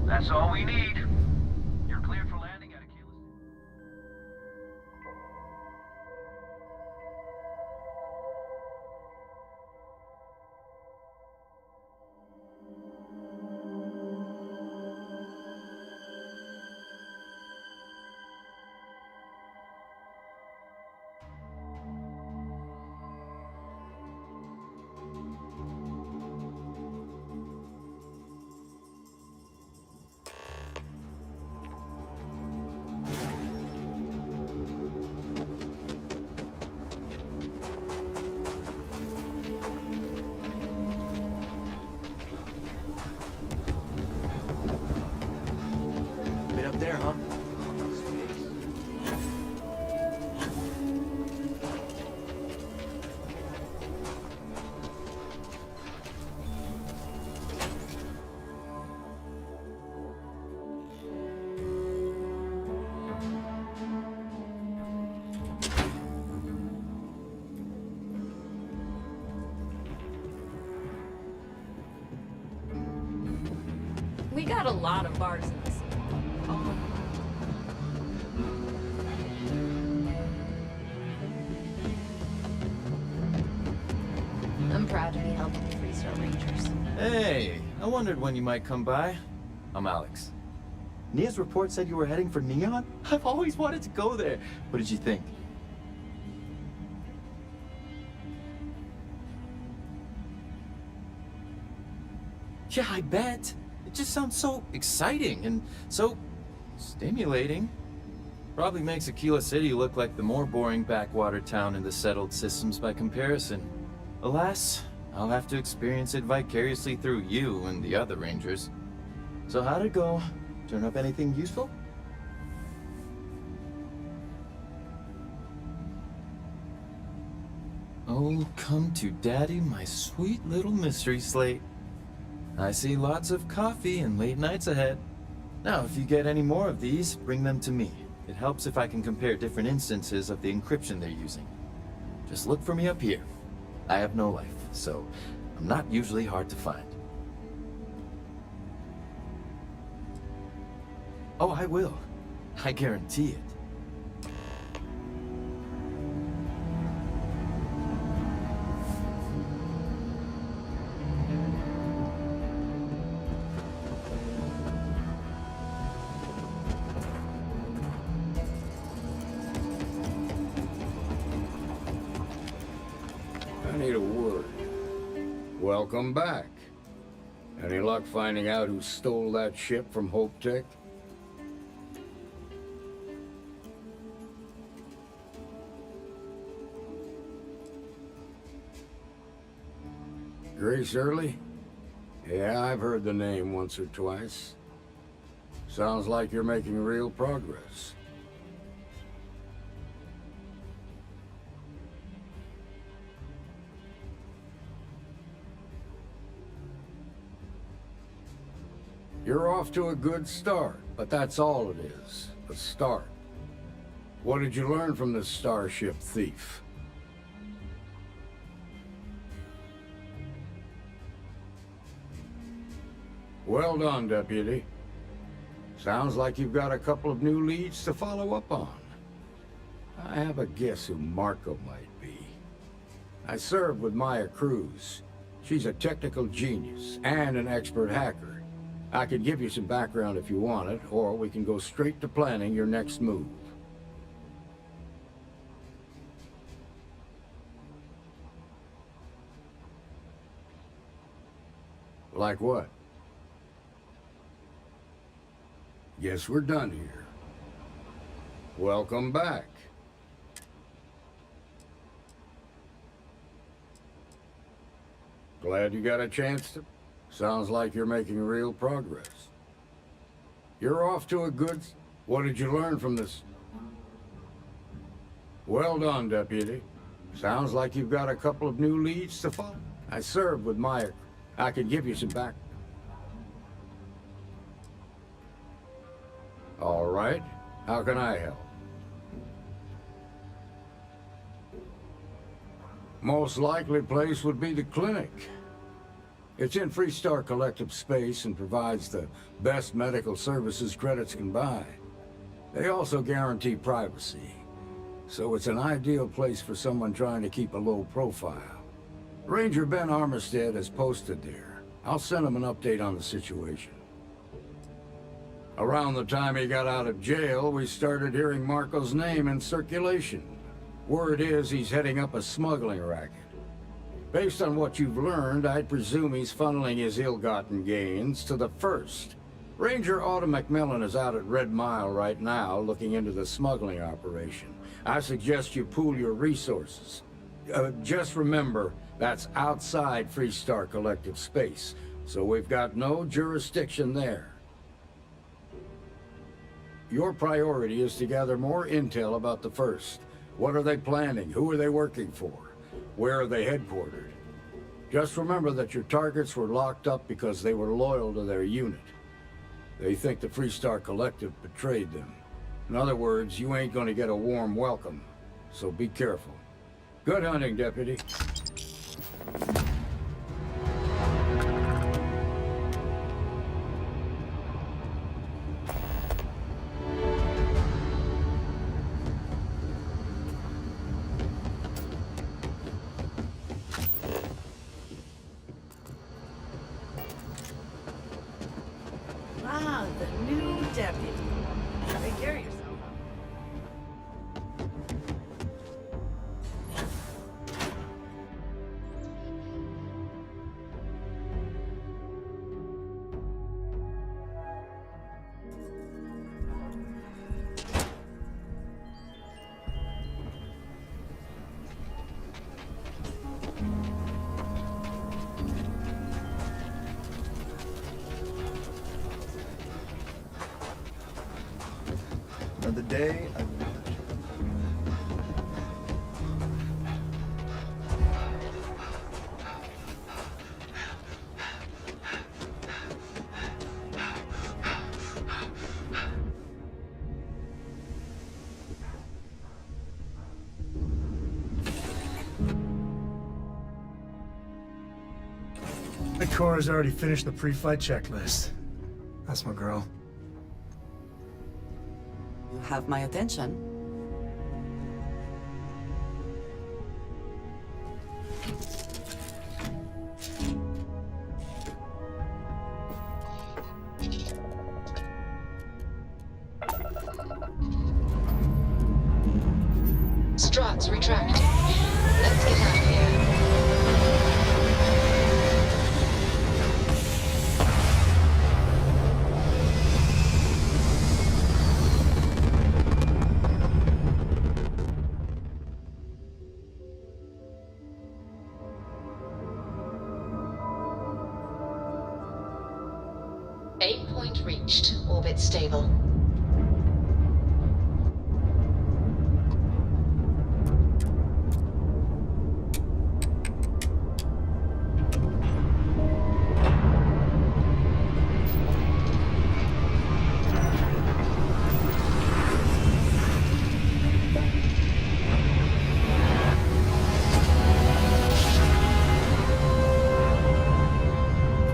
That's all we need. You're cleared for landing at Aquila. Bit up there, huh? We got a lot of bars in this. I'm proud to be helping the Freestar Rangers. Hey, I wondered when you might come by. I'm Alex. Nia's report said you were heading for Neon? I've always wanted to go there. What did you think? Yeah, I bet. It just sounds so exciting and so stimulating. Probably makes Aquila City look like the more boring backwater town in the settled systems by comparison. Alas, I'll have to experience it vicariously through you and the other Rangers. So how'd it go? Turn up anything useful? Oh, come to daddy, my sweet little mystery slate. I see lots of coffee and late nights ahead. Now, if you get any more of these, bring them to me. It helps if I can compare different instances of the encryption they're using. Just look for me up here. I have no life, so I'm not usually hard to find. Oh, I will. I guarantee it. I need a word. Welcome back. Any luck finding out who stole that ship from Hope Tech? Grace Early? Yeah, I've heard the name once or twice. Sounds like you're making real progress. You're off to a good start, but that's all it is, a start. What did you learn from this starship thief? Well done, Deputy. Sounds like you've got a couple of new leads to follow up on. I have a guess who Marco might be. I served with Maya Cruz. She's a technical genius and an expert hacker. I can give you some background if you want it, or we can go straight to planning your next move. Like what? Guess we're done here. Welcome back. Glad you got a chance to... Sounds like you're making real progress. You're off to a good... What did you learn from this? Well done, Deputy. Sounds like you've got a couple of new leads to follow. I served with Maya. I can give you some back... All right. How can I help? Most likely place would be the clinic. It's in Freestar Collective space and provides the best medical services credits can buy. They also guarantee privacy, so it's an ideal place for someone trying to keep a low profile. Ranger Ben Armistead is posted there. I'll send him an update on the situation. Around the time he got out of jail, we started hearing Marco's name in circulation. Word is he's heading up a smuggling racket. Based on what you've learned, I'd presume he's funneling his ill-gotten gains to the First. Ranger Autumn McMillan is out at Red Mile right now, looking into the smuggling operation. I suggest you pool your resources. Just remember, that's outside Freestar Collective space, so we've got no jurisdiction there. Your priority is to gather more intel about the First. What are they planning? Who are they working for? Where are they headquartered? Just remember that your targets were locked up because they were loyal to their unit. They think the Freestar Collective betrayed them. In other words, you ain't gonna get a warm welcome, so be careful. Good hunting, Deputy. Ah, the new deputy. Take care of yourself. Another day, Cora's already finished the pre-flight checklist. That's my girl. You have my attention. Struts retracting. Let's get out of here. Aim point reached. Orbit stable.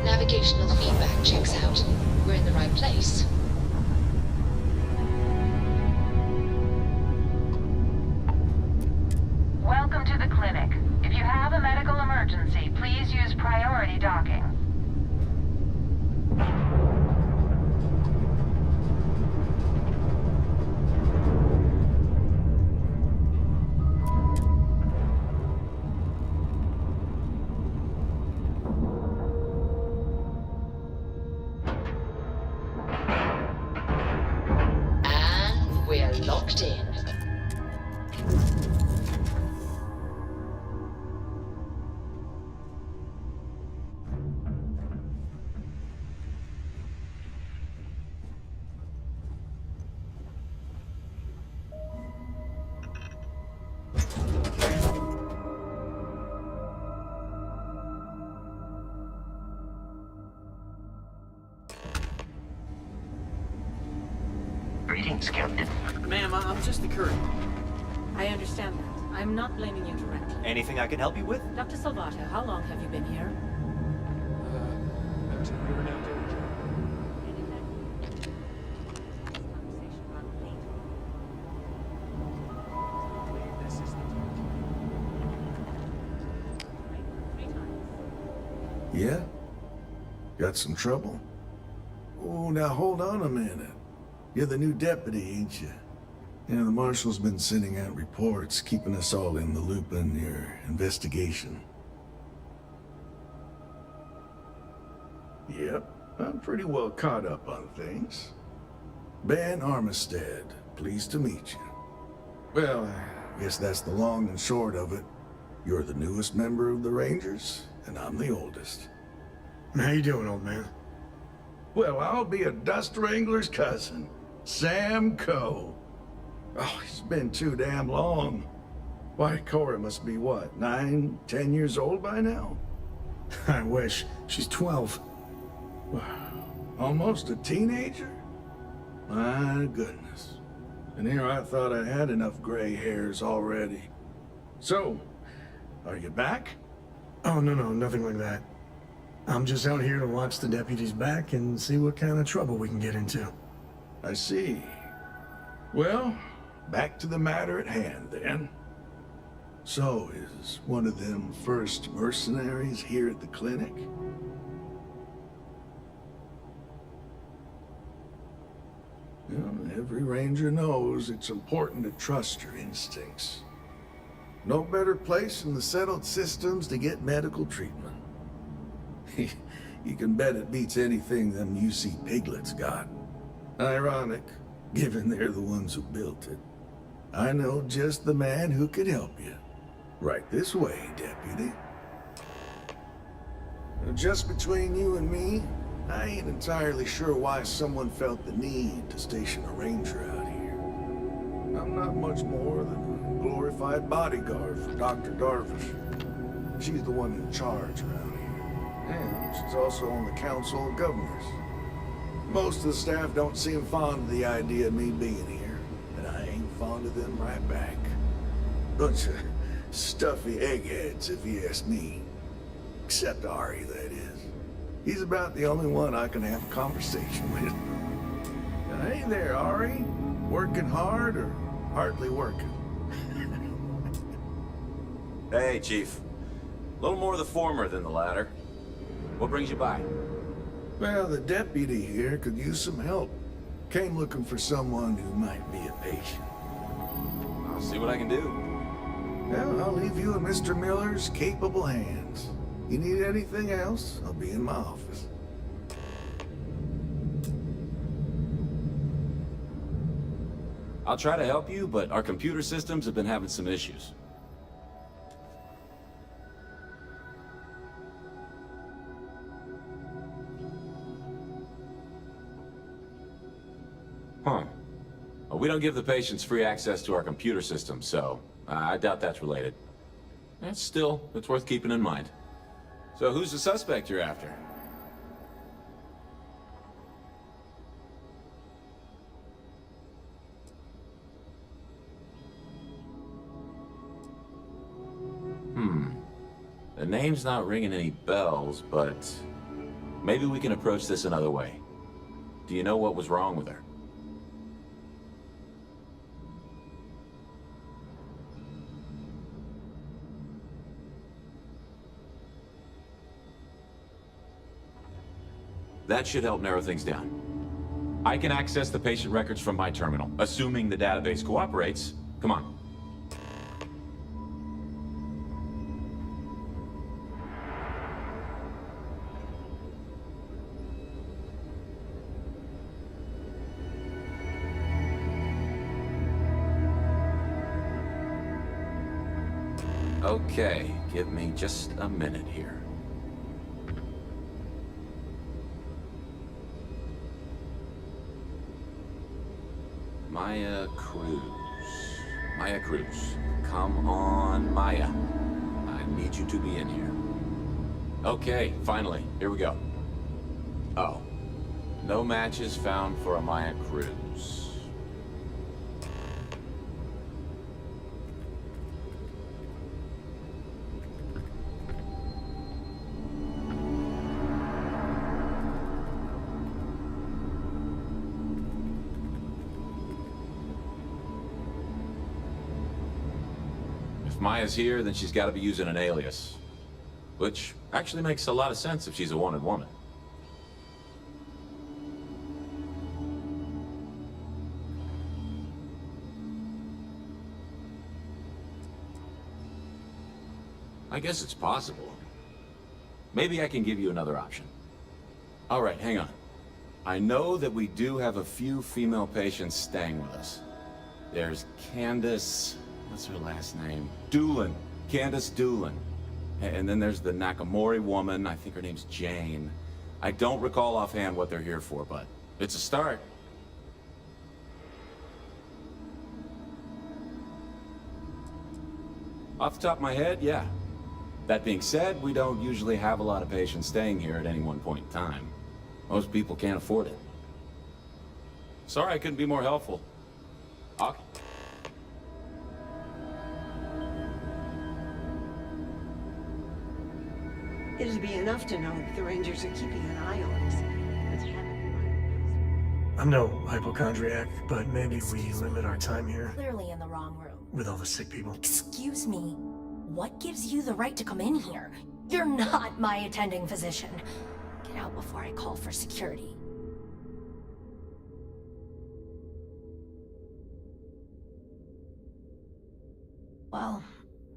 Navigational feedback checks out. We're in the right place. Welcome to the clinic. If you have a medical emergency, please use priority docking. And we're locked in. Greetings, Captain. Ma'am, I'm just the courier. I understand that. I'm not blaming you directly. Anything I can help you with? Dr. Salvato, how long have you been here? Yeah? Got some trouble? Oh, now hold on a minute. You're the new deputy, ain't you? Yeah, the marshal's been sending out reports, keeping us all in the loop on your investigation. Yep, I'm pretty well caught up on things. Ben Armistead, pleased to meet you. Well, I guess that's the long and short of it. You're the newest member of the Rangers, and I'm the oldest. How you doing, old man? Well, I'll be a dust wrangler's cousin, Sam Coe. Oh, it's been too damn long. Why, Cora must be what, 9, 10 years old by now? I wish. She's 12. Almost a teenager? My goodness. And here I thought I had enough gray hairs already. So, are you back? Oh, no, nothing like that. I'm just out here to watch the deputies back and see what kind of trouble we can get into. I see. Well, back to the matter at hand, then. So, is one of them first mercenaries here at the clinic? You know, every ranger knows it's important to trust your instincts. No better place in the settled systems to get medical treatment. You can bet it beats anything them UC piglets got. Ironic, given they're the ones who built it. I know just the man who could help you. Right this way, deputy. Just between you and me, I ain't entirely sure why someone felt the need to station a ranger out here. I'm not much more than a glorified bodyguard for Dr. Darvish. She's the one in charge around here. And she's also on the Council of Governors. Most of the staff don't seem fond of the idea of me being here, and I ain't fond of them right back. Bunch of stuffy eggheads, if you ask me. Except Ari, that is. He's about the only one I can have a conversation with. Hey there, Ari. Working hard or hardly working? Hey, Chief. A little more the former than the latter. What brings you by? Well, the deputy here could use some help. Came looking for someone who might be a patient. I'll see what I can do. Well, I'll leave you in Mr. Miller's capable hands. You need anything else, I'll be in my office. I'll try to help you, but our computer systems have been having some issues. Huh. Well, we don't give the patients free access to our computer system, so I doubt that's related. Still, it's worth keeping in mind. So who's the suspect you're after? The name's not ringing any bells, but maybe we can approach this another way. Do you know what was wrong with her? That should help narrow things down. I can access the patient records from my terminal, assuming the database cooperates. Come on. Okay, give me just a minute here. Maya Cruz. Maya Cruz. Come on, Maya. I need you to be in here. Okay, finally. Here we go. Oh. No matches found for a Maya Cruz. Maya's here, then she's got to be using an alias. Which actually makes a lot of sense if she's a wanted woman. I guess it's possible. Maybe I can give you another option. All right, hang on. I know that we do have a few female patients staying with us. There's Candace... what's her last name? Doolin. Candace Doolin. And then there's the Nakamori woman. I think her name's Jane. I don't recall offhand what they're here for, but it's a start. Off the top of my head, yeah. That being said, we don't usually have a lot of patients staying here at any one point in time. Most people can't afford it. Sorry I couldn't be more helpful. Okay. It'll be enough to know that the Rangers are keeping an eye on us. I'm no hypochondriac, but maybe we limit our time here. Clearly in the wrong room. With all the sick people. Excuse me. What gives you the right to come in here? You're not my attending physician. Get out before I call for security. Well,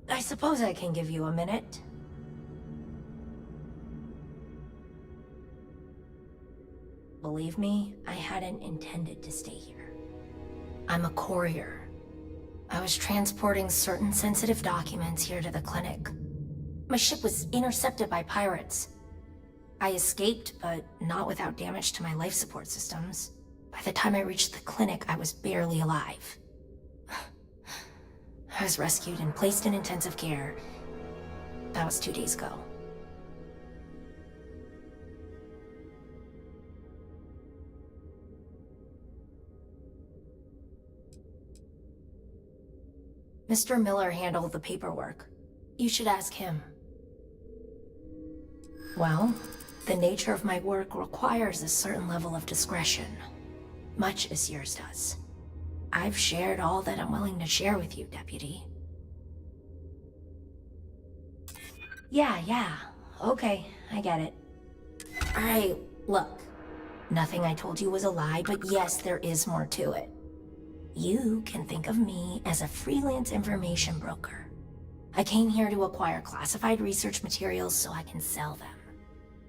I suppose I can give you a minute. Believe me, I hadn't intended to stay here. I'm a courier. I was transporting certain sensitive documents here to the clinic. My ship was intercepted by pirates. I escaped, but not without damage to my life support systems. By the time I reached the clinic, I was barely alive. I was rescued and placed in intensive care. That was 2 days ago. Mr. Miller handled the paperwork. You should ask him. Well, The nature of my work requires a certain level of discretion, much as yours does. I've shared all that I'm willing to share with you, Deputy. Yeah, okay, I get it. Alright, look. Nothing I told you was a lie, but yes, there is more to it. You can think of me as a freelance information broker. I came here to acquire classified research materials so I can sell them.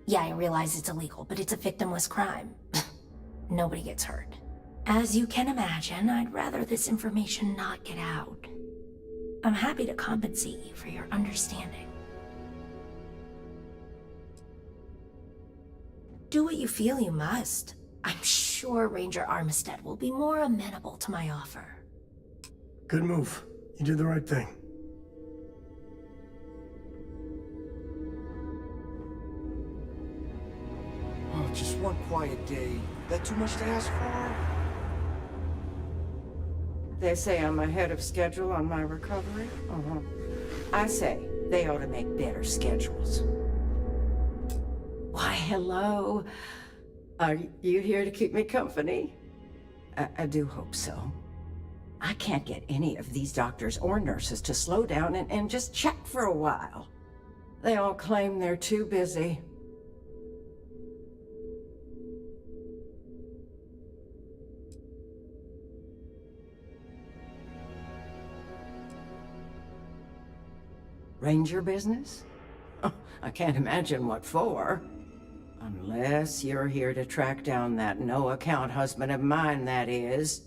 Yeah, I realize it's illegal, but it's a victimless crime. Nobody gets hurt. As you can imagine, I'd rather this information not get out. I'm happy to compensate you for your understanding. Do what you feel you must. I'm sure Ranger Armistead will be more amenable to my offer. Good move. You did the right thing. Oh, just one quiet day. That too much to ask for? They say I'm ahead of schedule on my recovery. I say they ought to make better schedules. Why, hello. Are you here to keep me company? I do hope so. I can't get any of these doctors or nurses to slow down and just chat for a while. They all claim they're too busy. Ranger business? Oh, I can't imagine what for. Unless you're here to track down that no-account husband of mine, that is.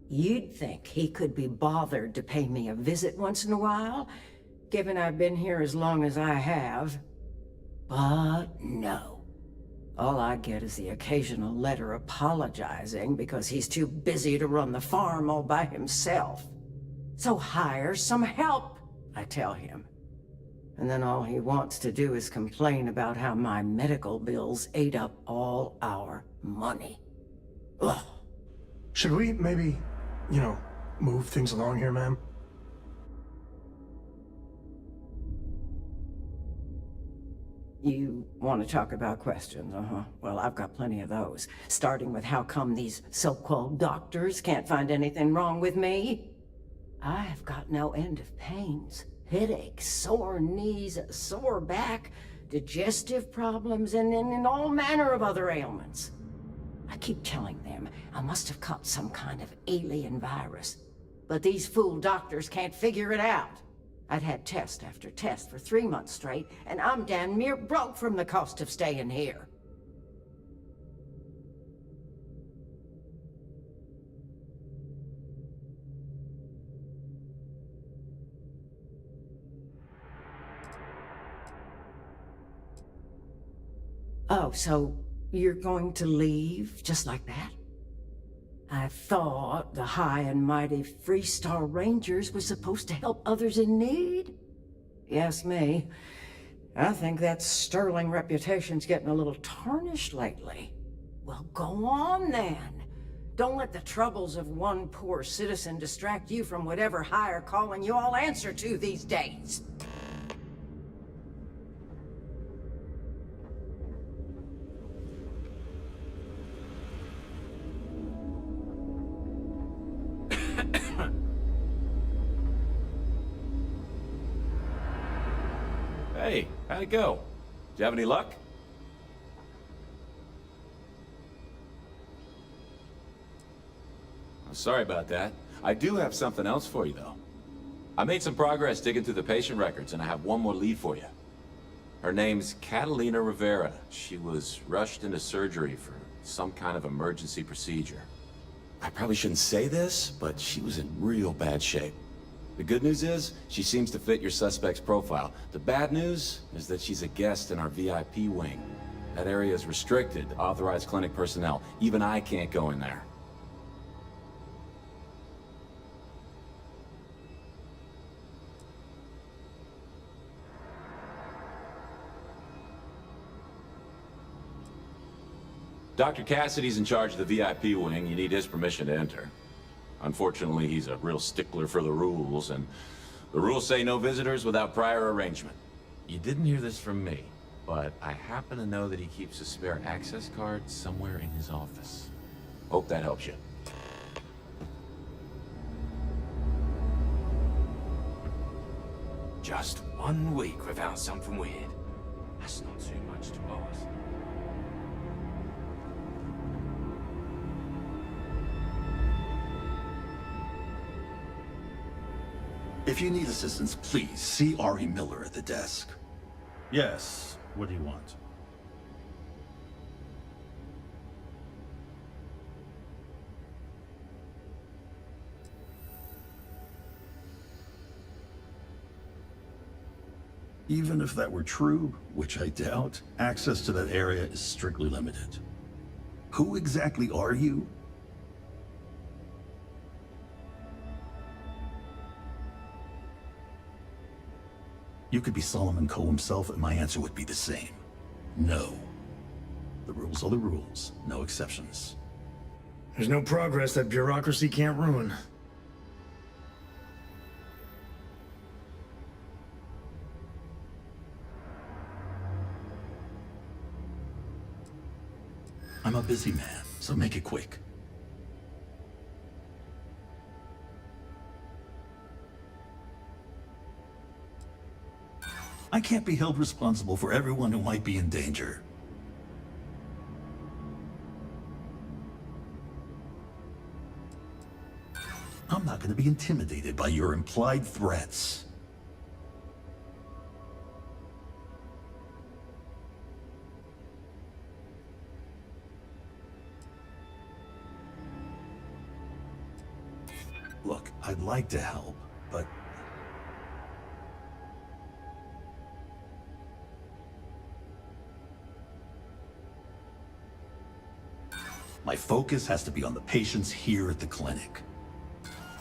You'd think he could be bothered to pay me a visit once in a while, given I've been here as long as I have. But no. All I get is the occasional letter apologizing because he's too busy to run the farm all by himself. So hire some help, I tell him. And then all he wants to do is complain about how my medical bills ate up all our money. Ugh. Should we maybe, move things along here, ma'am? You want to talk about questions, Well, I've got plenty of those. Starting with how come these so-called doctors can't find anything wrong with me? I've got no end of pains. Headaches, sore knees, a sore back, digestive problems, and all manner of other ailments. I keep telling them I must have caught some kind of alien virus, but these fool doctors can't figure it out. I'd had test after test for 3 months straight, and I'm damn near broke from the cost of staying here. Oh, so you're going to leave just like that? I thought the high and mighty Freestar Rangers were supposed to help others in need. Yes, me. I think that sterling reputation's getting a little tarnished lately. Well, go on then. Don't let the troubles of one poor citizen distract you from whatever higher calling you all answer to these days. Hey, how'd it go? Did you have any luck? I'm sorry about that. I do have something else for you, though. I made some progress digging through the patient records, and I have one more lead for you. Her name's Catalina Rivera. She was rushed into surgery for some kind of emergency procedure. I probably shouldn't say this, but she was in real bad shape. The good news is, she seems to fit your suspect's profile. The bad news is that she's a guest in our VIP wing. That area is restricted to authorized clinic personnel. Even I can't go in there. Dr. Cassidy's in charge of the VIP wing. You need his permission to enter. Unfortunately, he's a real stickler for the rules, and the rules say no visitors without prior arrangement. You didn't hear this from me, but I happen to know that he keeps a spare access card somewhere in his office. Hope that helps you. Just 1 week without something weird. That's not too much to ask. If you need assistance, please see Ari Miller at the desk. Yes. What do you want? Even if that were true, which I doubt, access to that area is strictly limited. Who exactly are you? You could be Solomon Coe himself, and my answer would be the same. No. The rules are the rules, no exceptions. There's no progress that bureaucracy can't ruin. I'm a busy man, so make it quick. I can't be held responsible for everyone who might be in danger. I'm not going to be intimidated by your implied threats. Look, I'd like to help, but my focus has to be on the patients here at the clinic.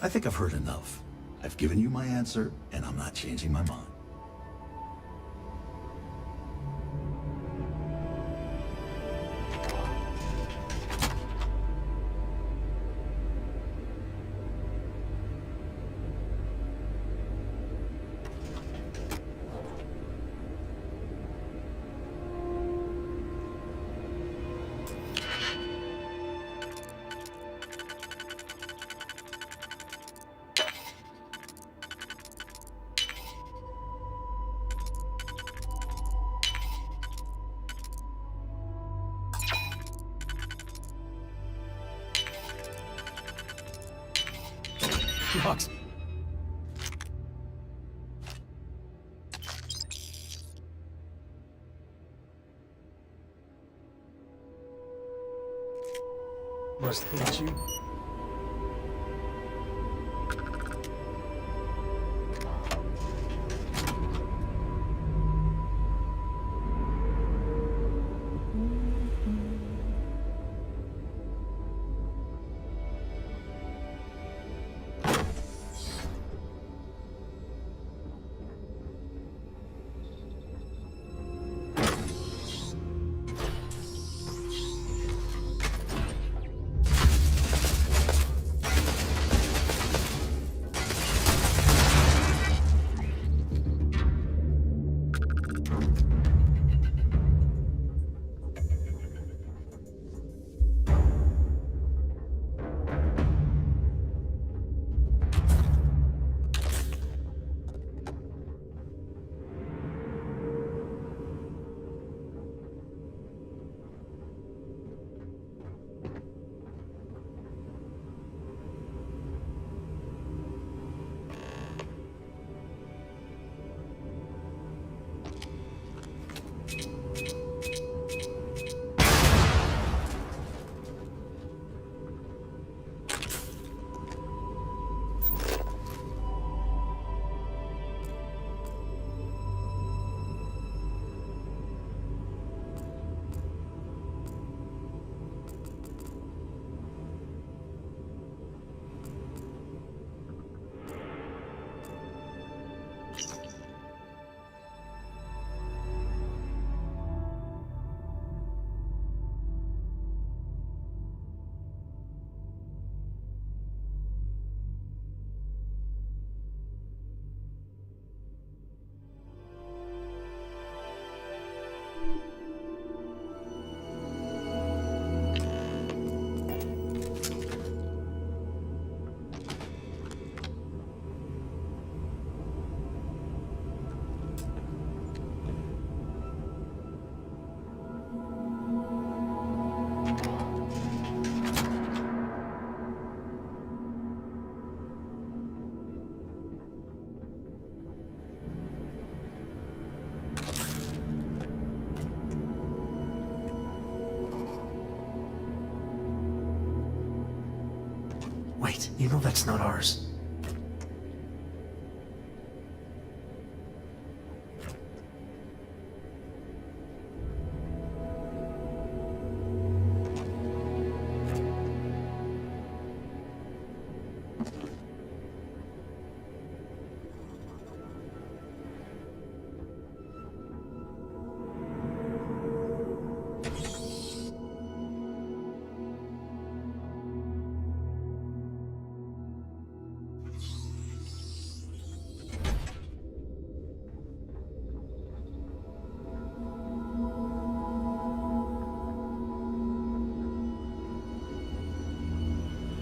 I think I've heard enough. I've given you my answer, and I'm not changing my mind. Rocks. Must hate you. You know that's not ours.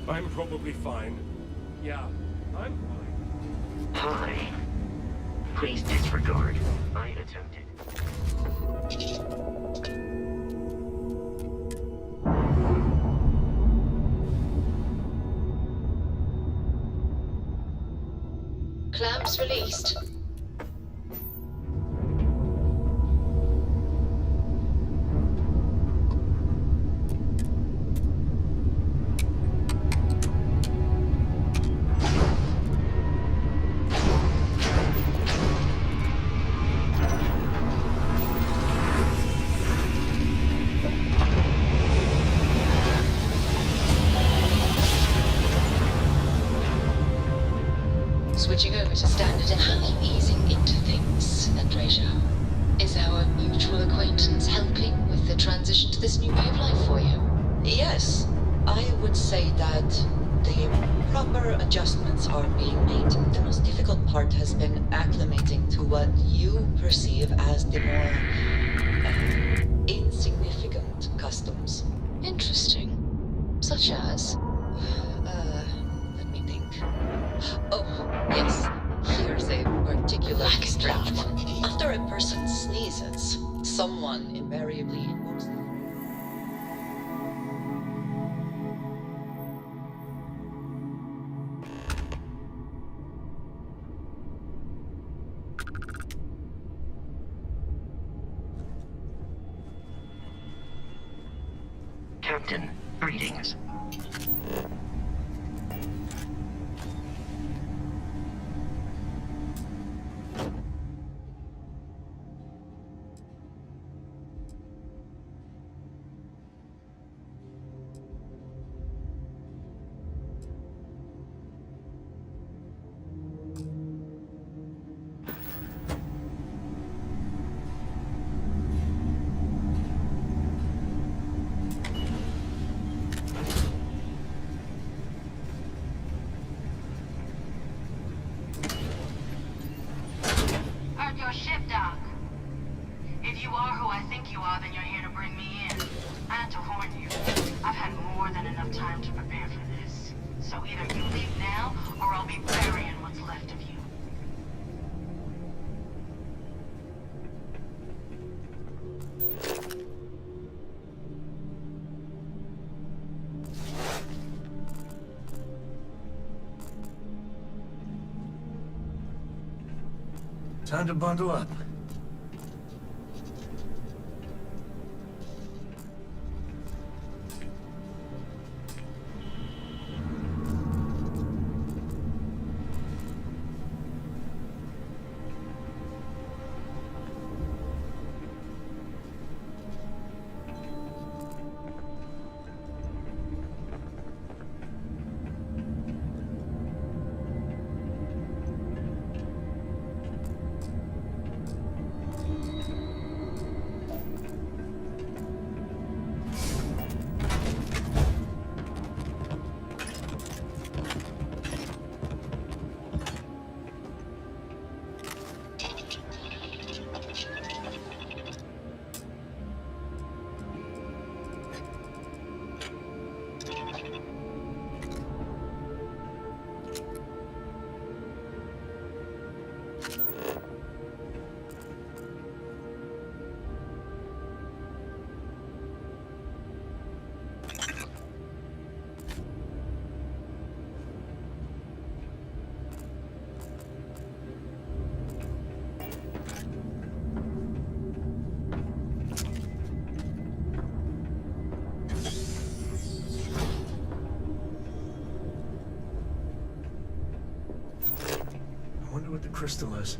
I'm probably fine. Yeah, I'm fine. Hi. Please disregard. I attempted. Clamps released. Switching over to standard, and how are you easing into things, Andreja? Is our mutual acquaintance helping with the transition to this new way of life for you? Yes, I would say that the proper adjustments are being made. The most difficult part has been acclimating to what you perceive as the more insignificant customs. Interesting. Such as? Let me think. Oh, yes. Here's a particularly strange one. After a person sneezes, someone invariably invokes Captain, greetings. Heard your ship, Doc. If you are who I think you are, then you're here to bring me in. I had to warn you. I've had more than enough time to prepare for this. So either you leave now, or I'll be burying what's left of you. Time to bundle up. Wonder what the crystal is.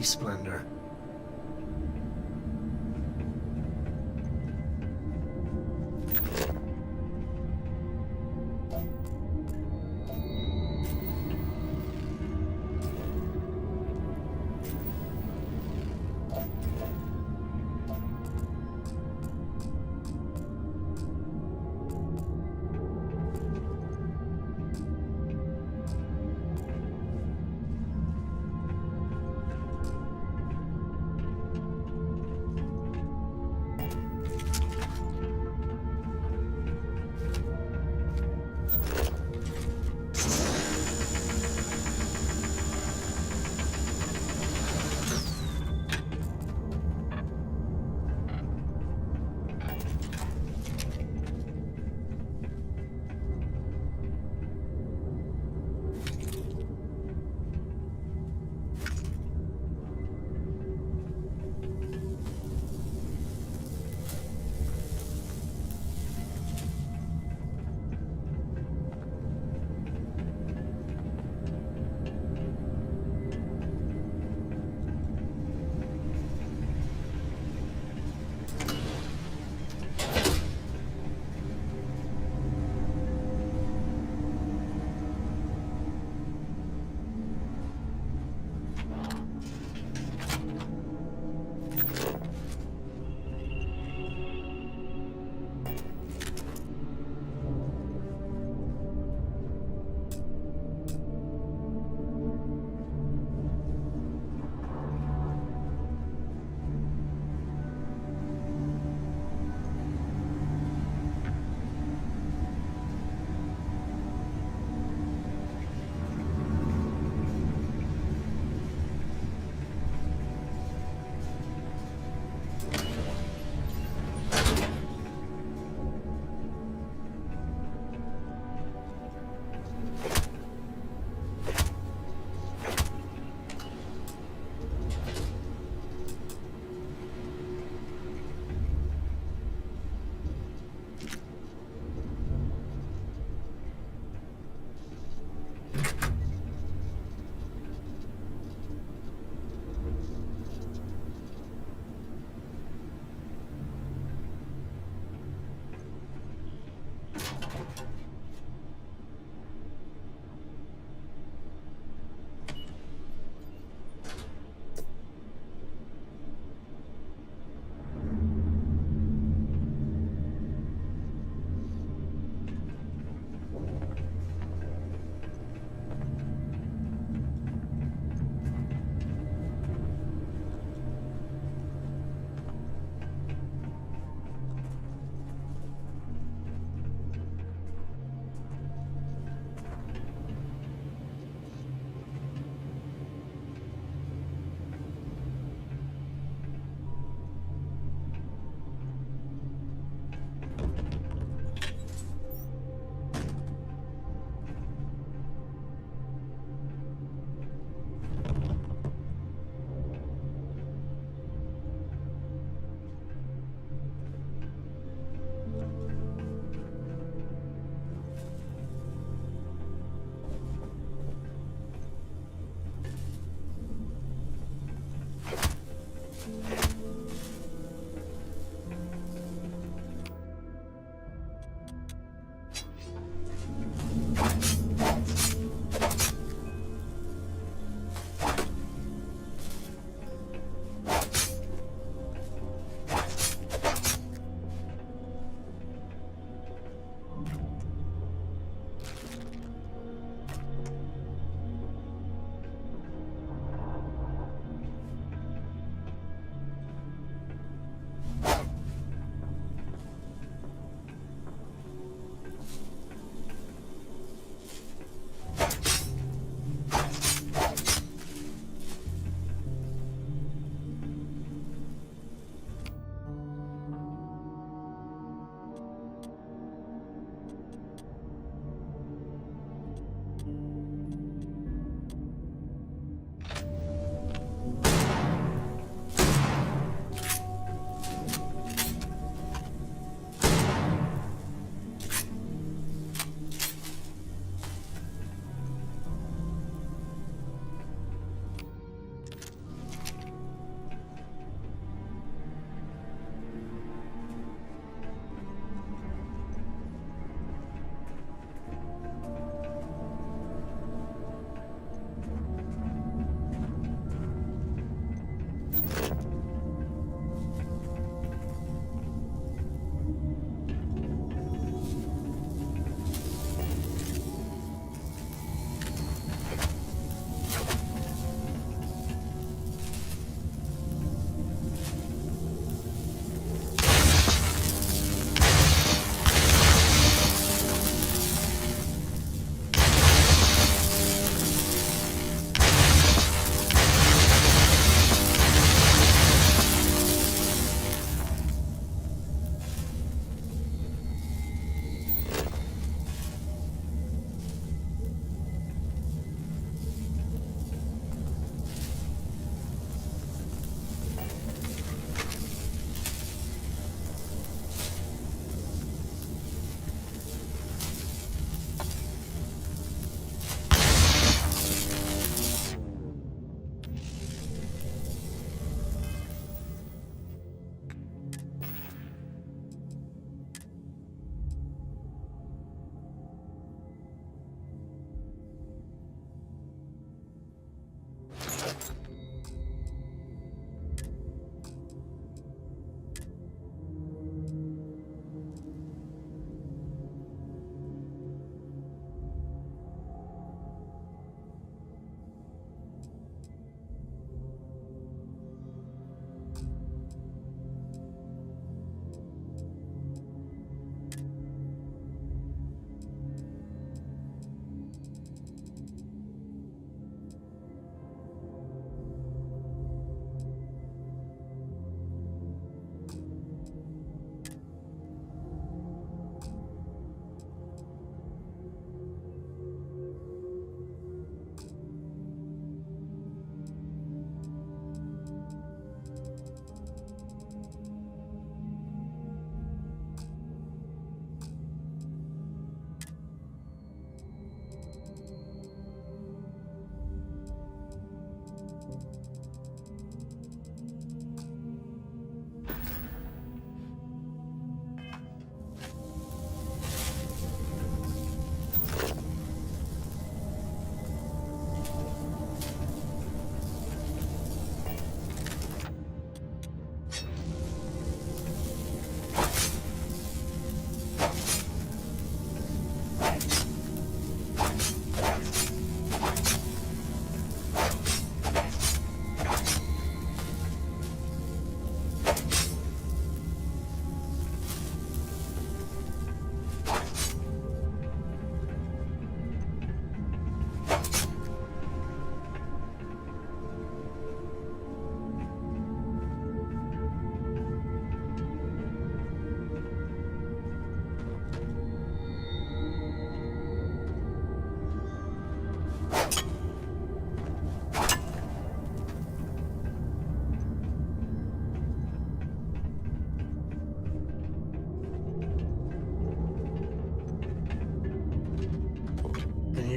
city splendor.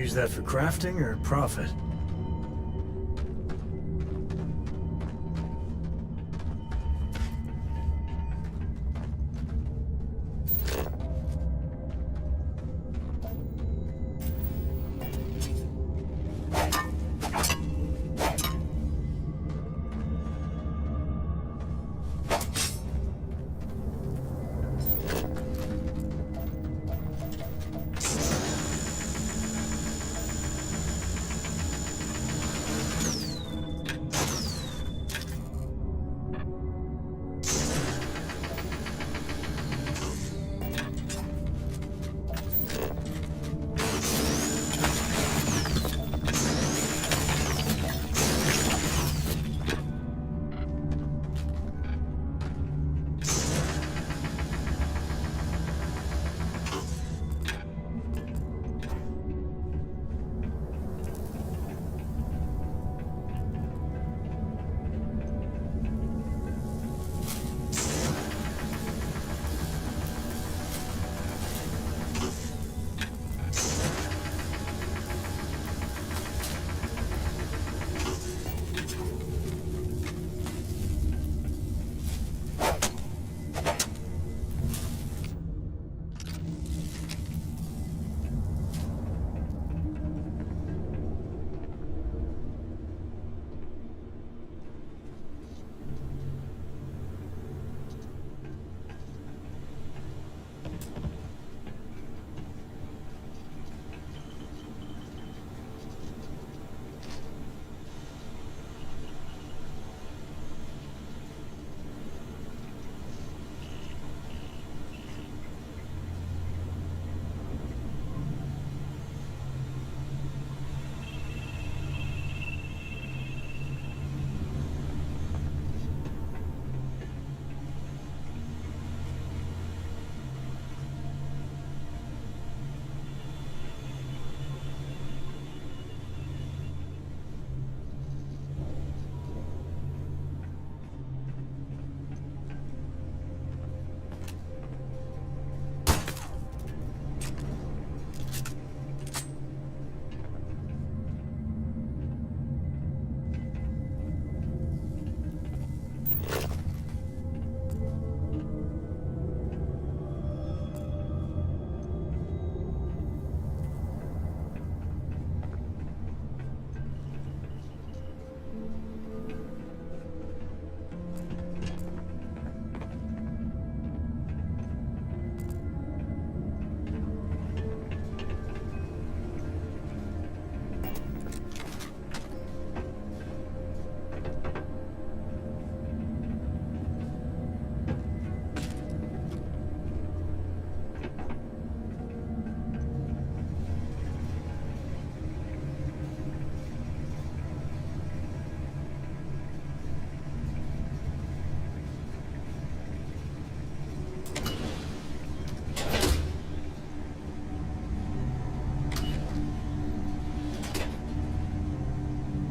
Use that for crafting or profit?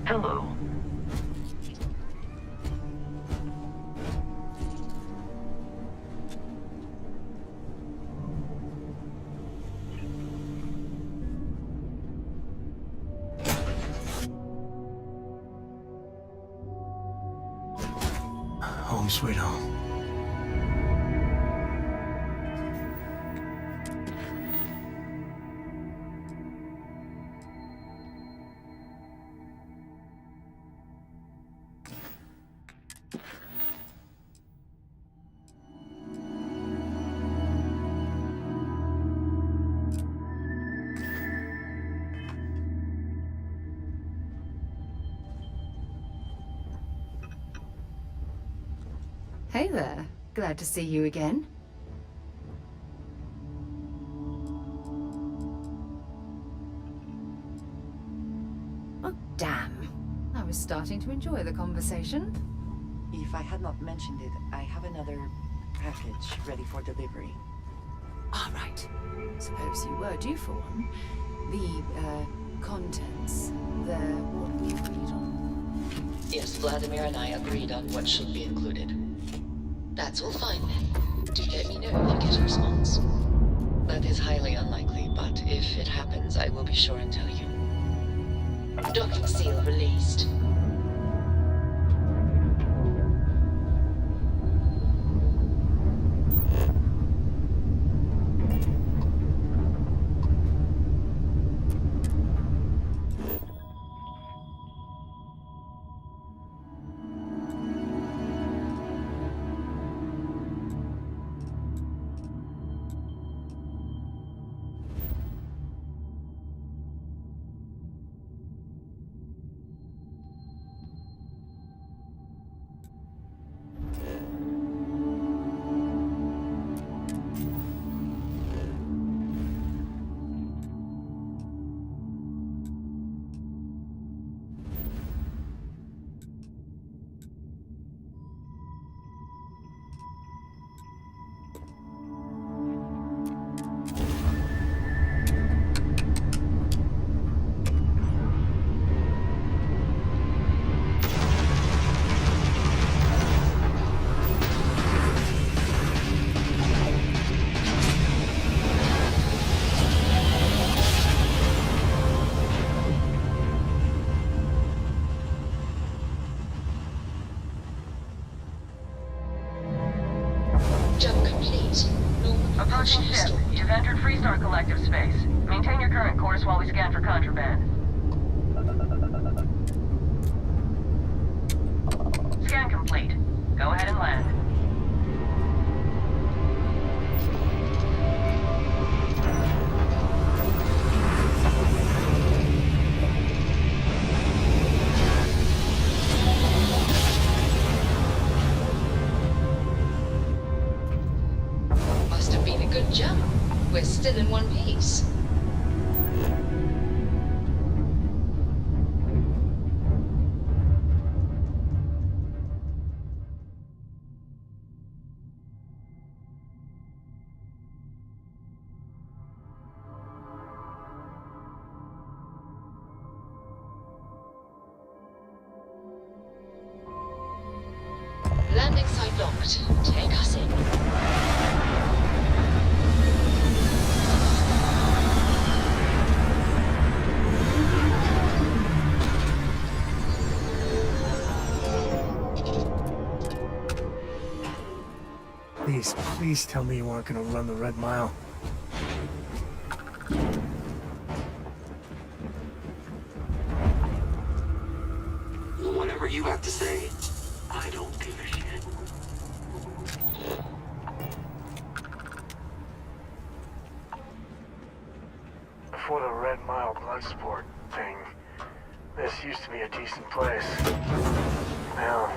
Hello. Home sweet home. Hey there. Glad to see you again. Oh, damn. I was starting to enjoy the conversation. If I had not mentioned it, I have another package ready for delivery. All right. Suppose you were due for one. The, contents. The what we agreed on. Yes, Vladimir and I agreed on what should be included. That's all fine then. Do let me know if you get a response. That is highly unlikely, but if it happens, I will be sure and tell you. Docking seal released. Jump complete. Approaching ship. You've entered Freestar Collective space. Maintain your current course while we scan for contraband. Scan complete. Go ahead and land. Must have been a good jump. We're still in one piece. Landing site locked. Take us in. Please tell me you aren't gonna run the Red Mile. Whatever you have to say, I don't give a shit. Before the Red Mile blood sport thing, this used to be a decent place. Now...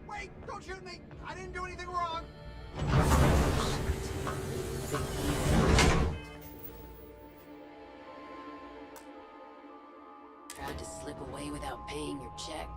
Wait! Don't shoot me! I didn't do anything wrong! Tried to slip away without paying your check.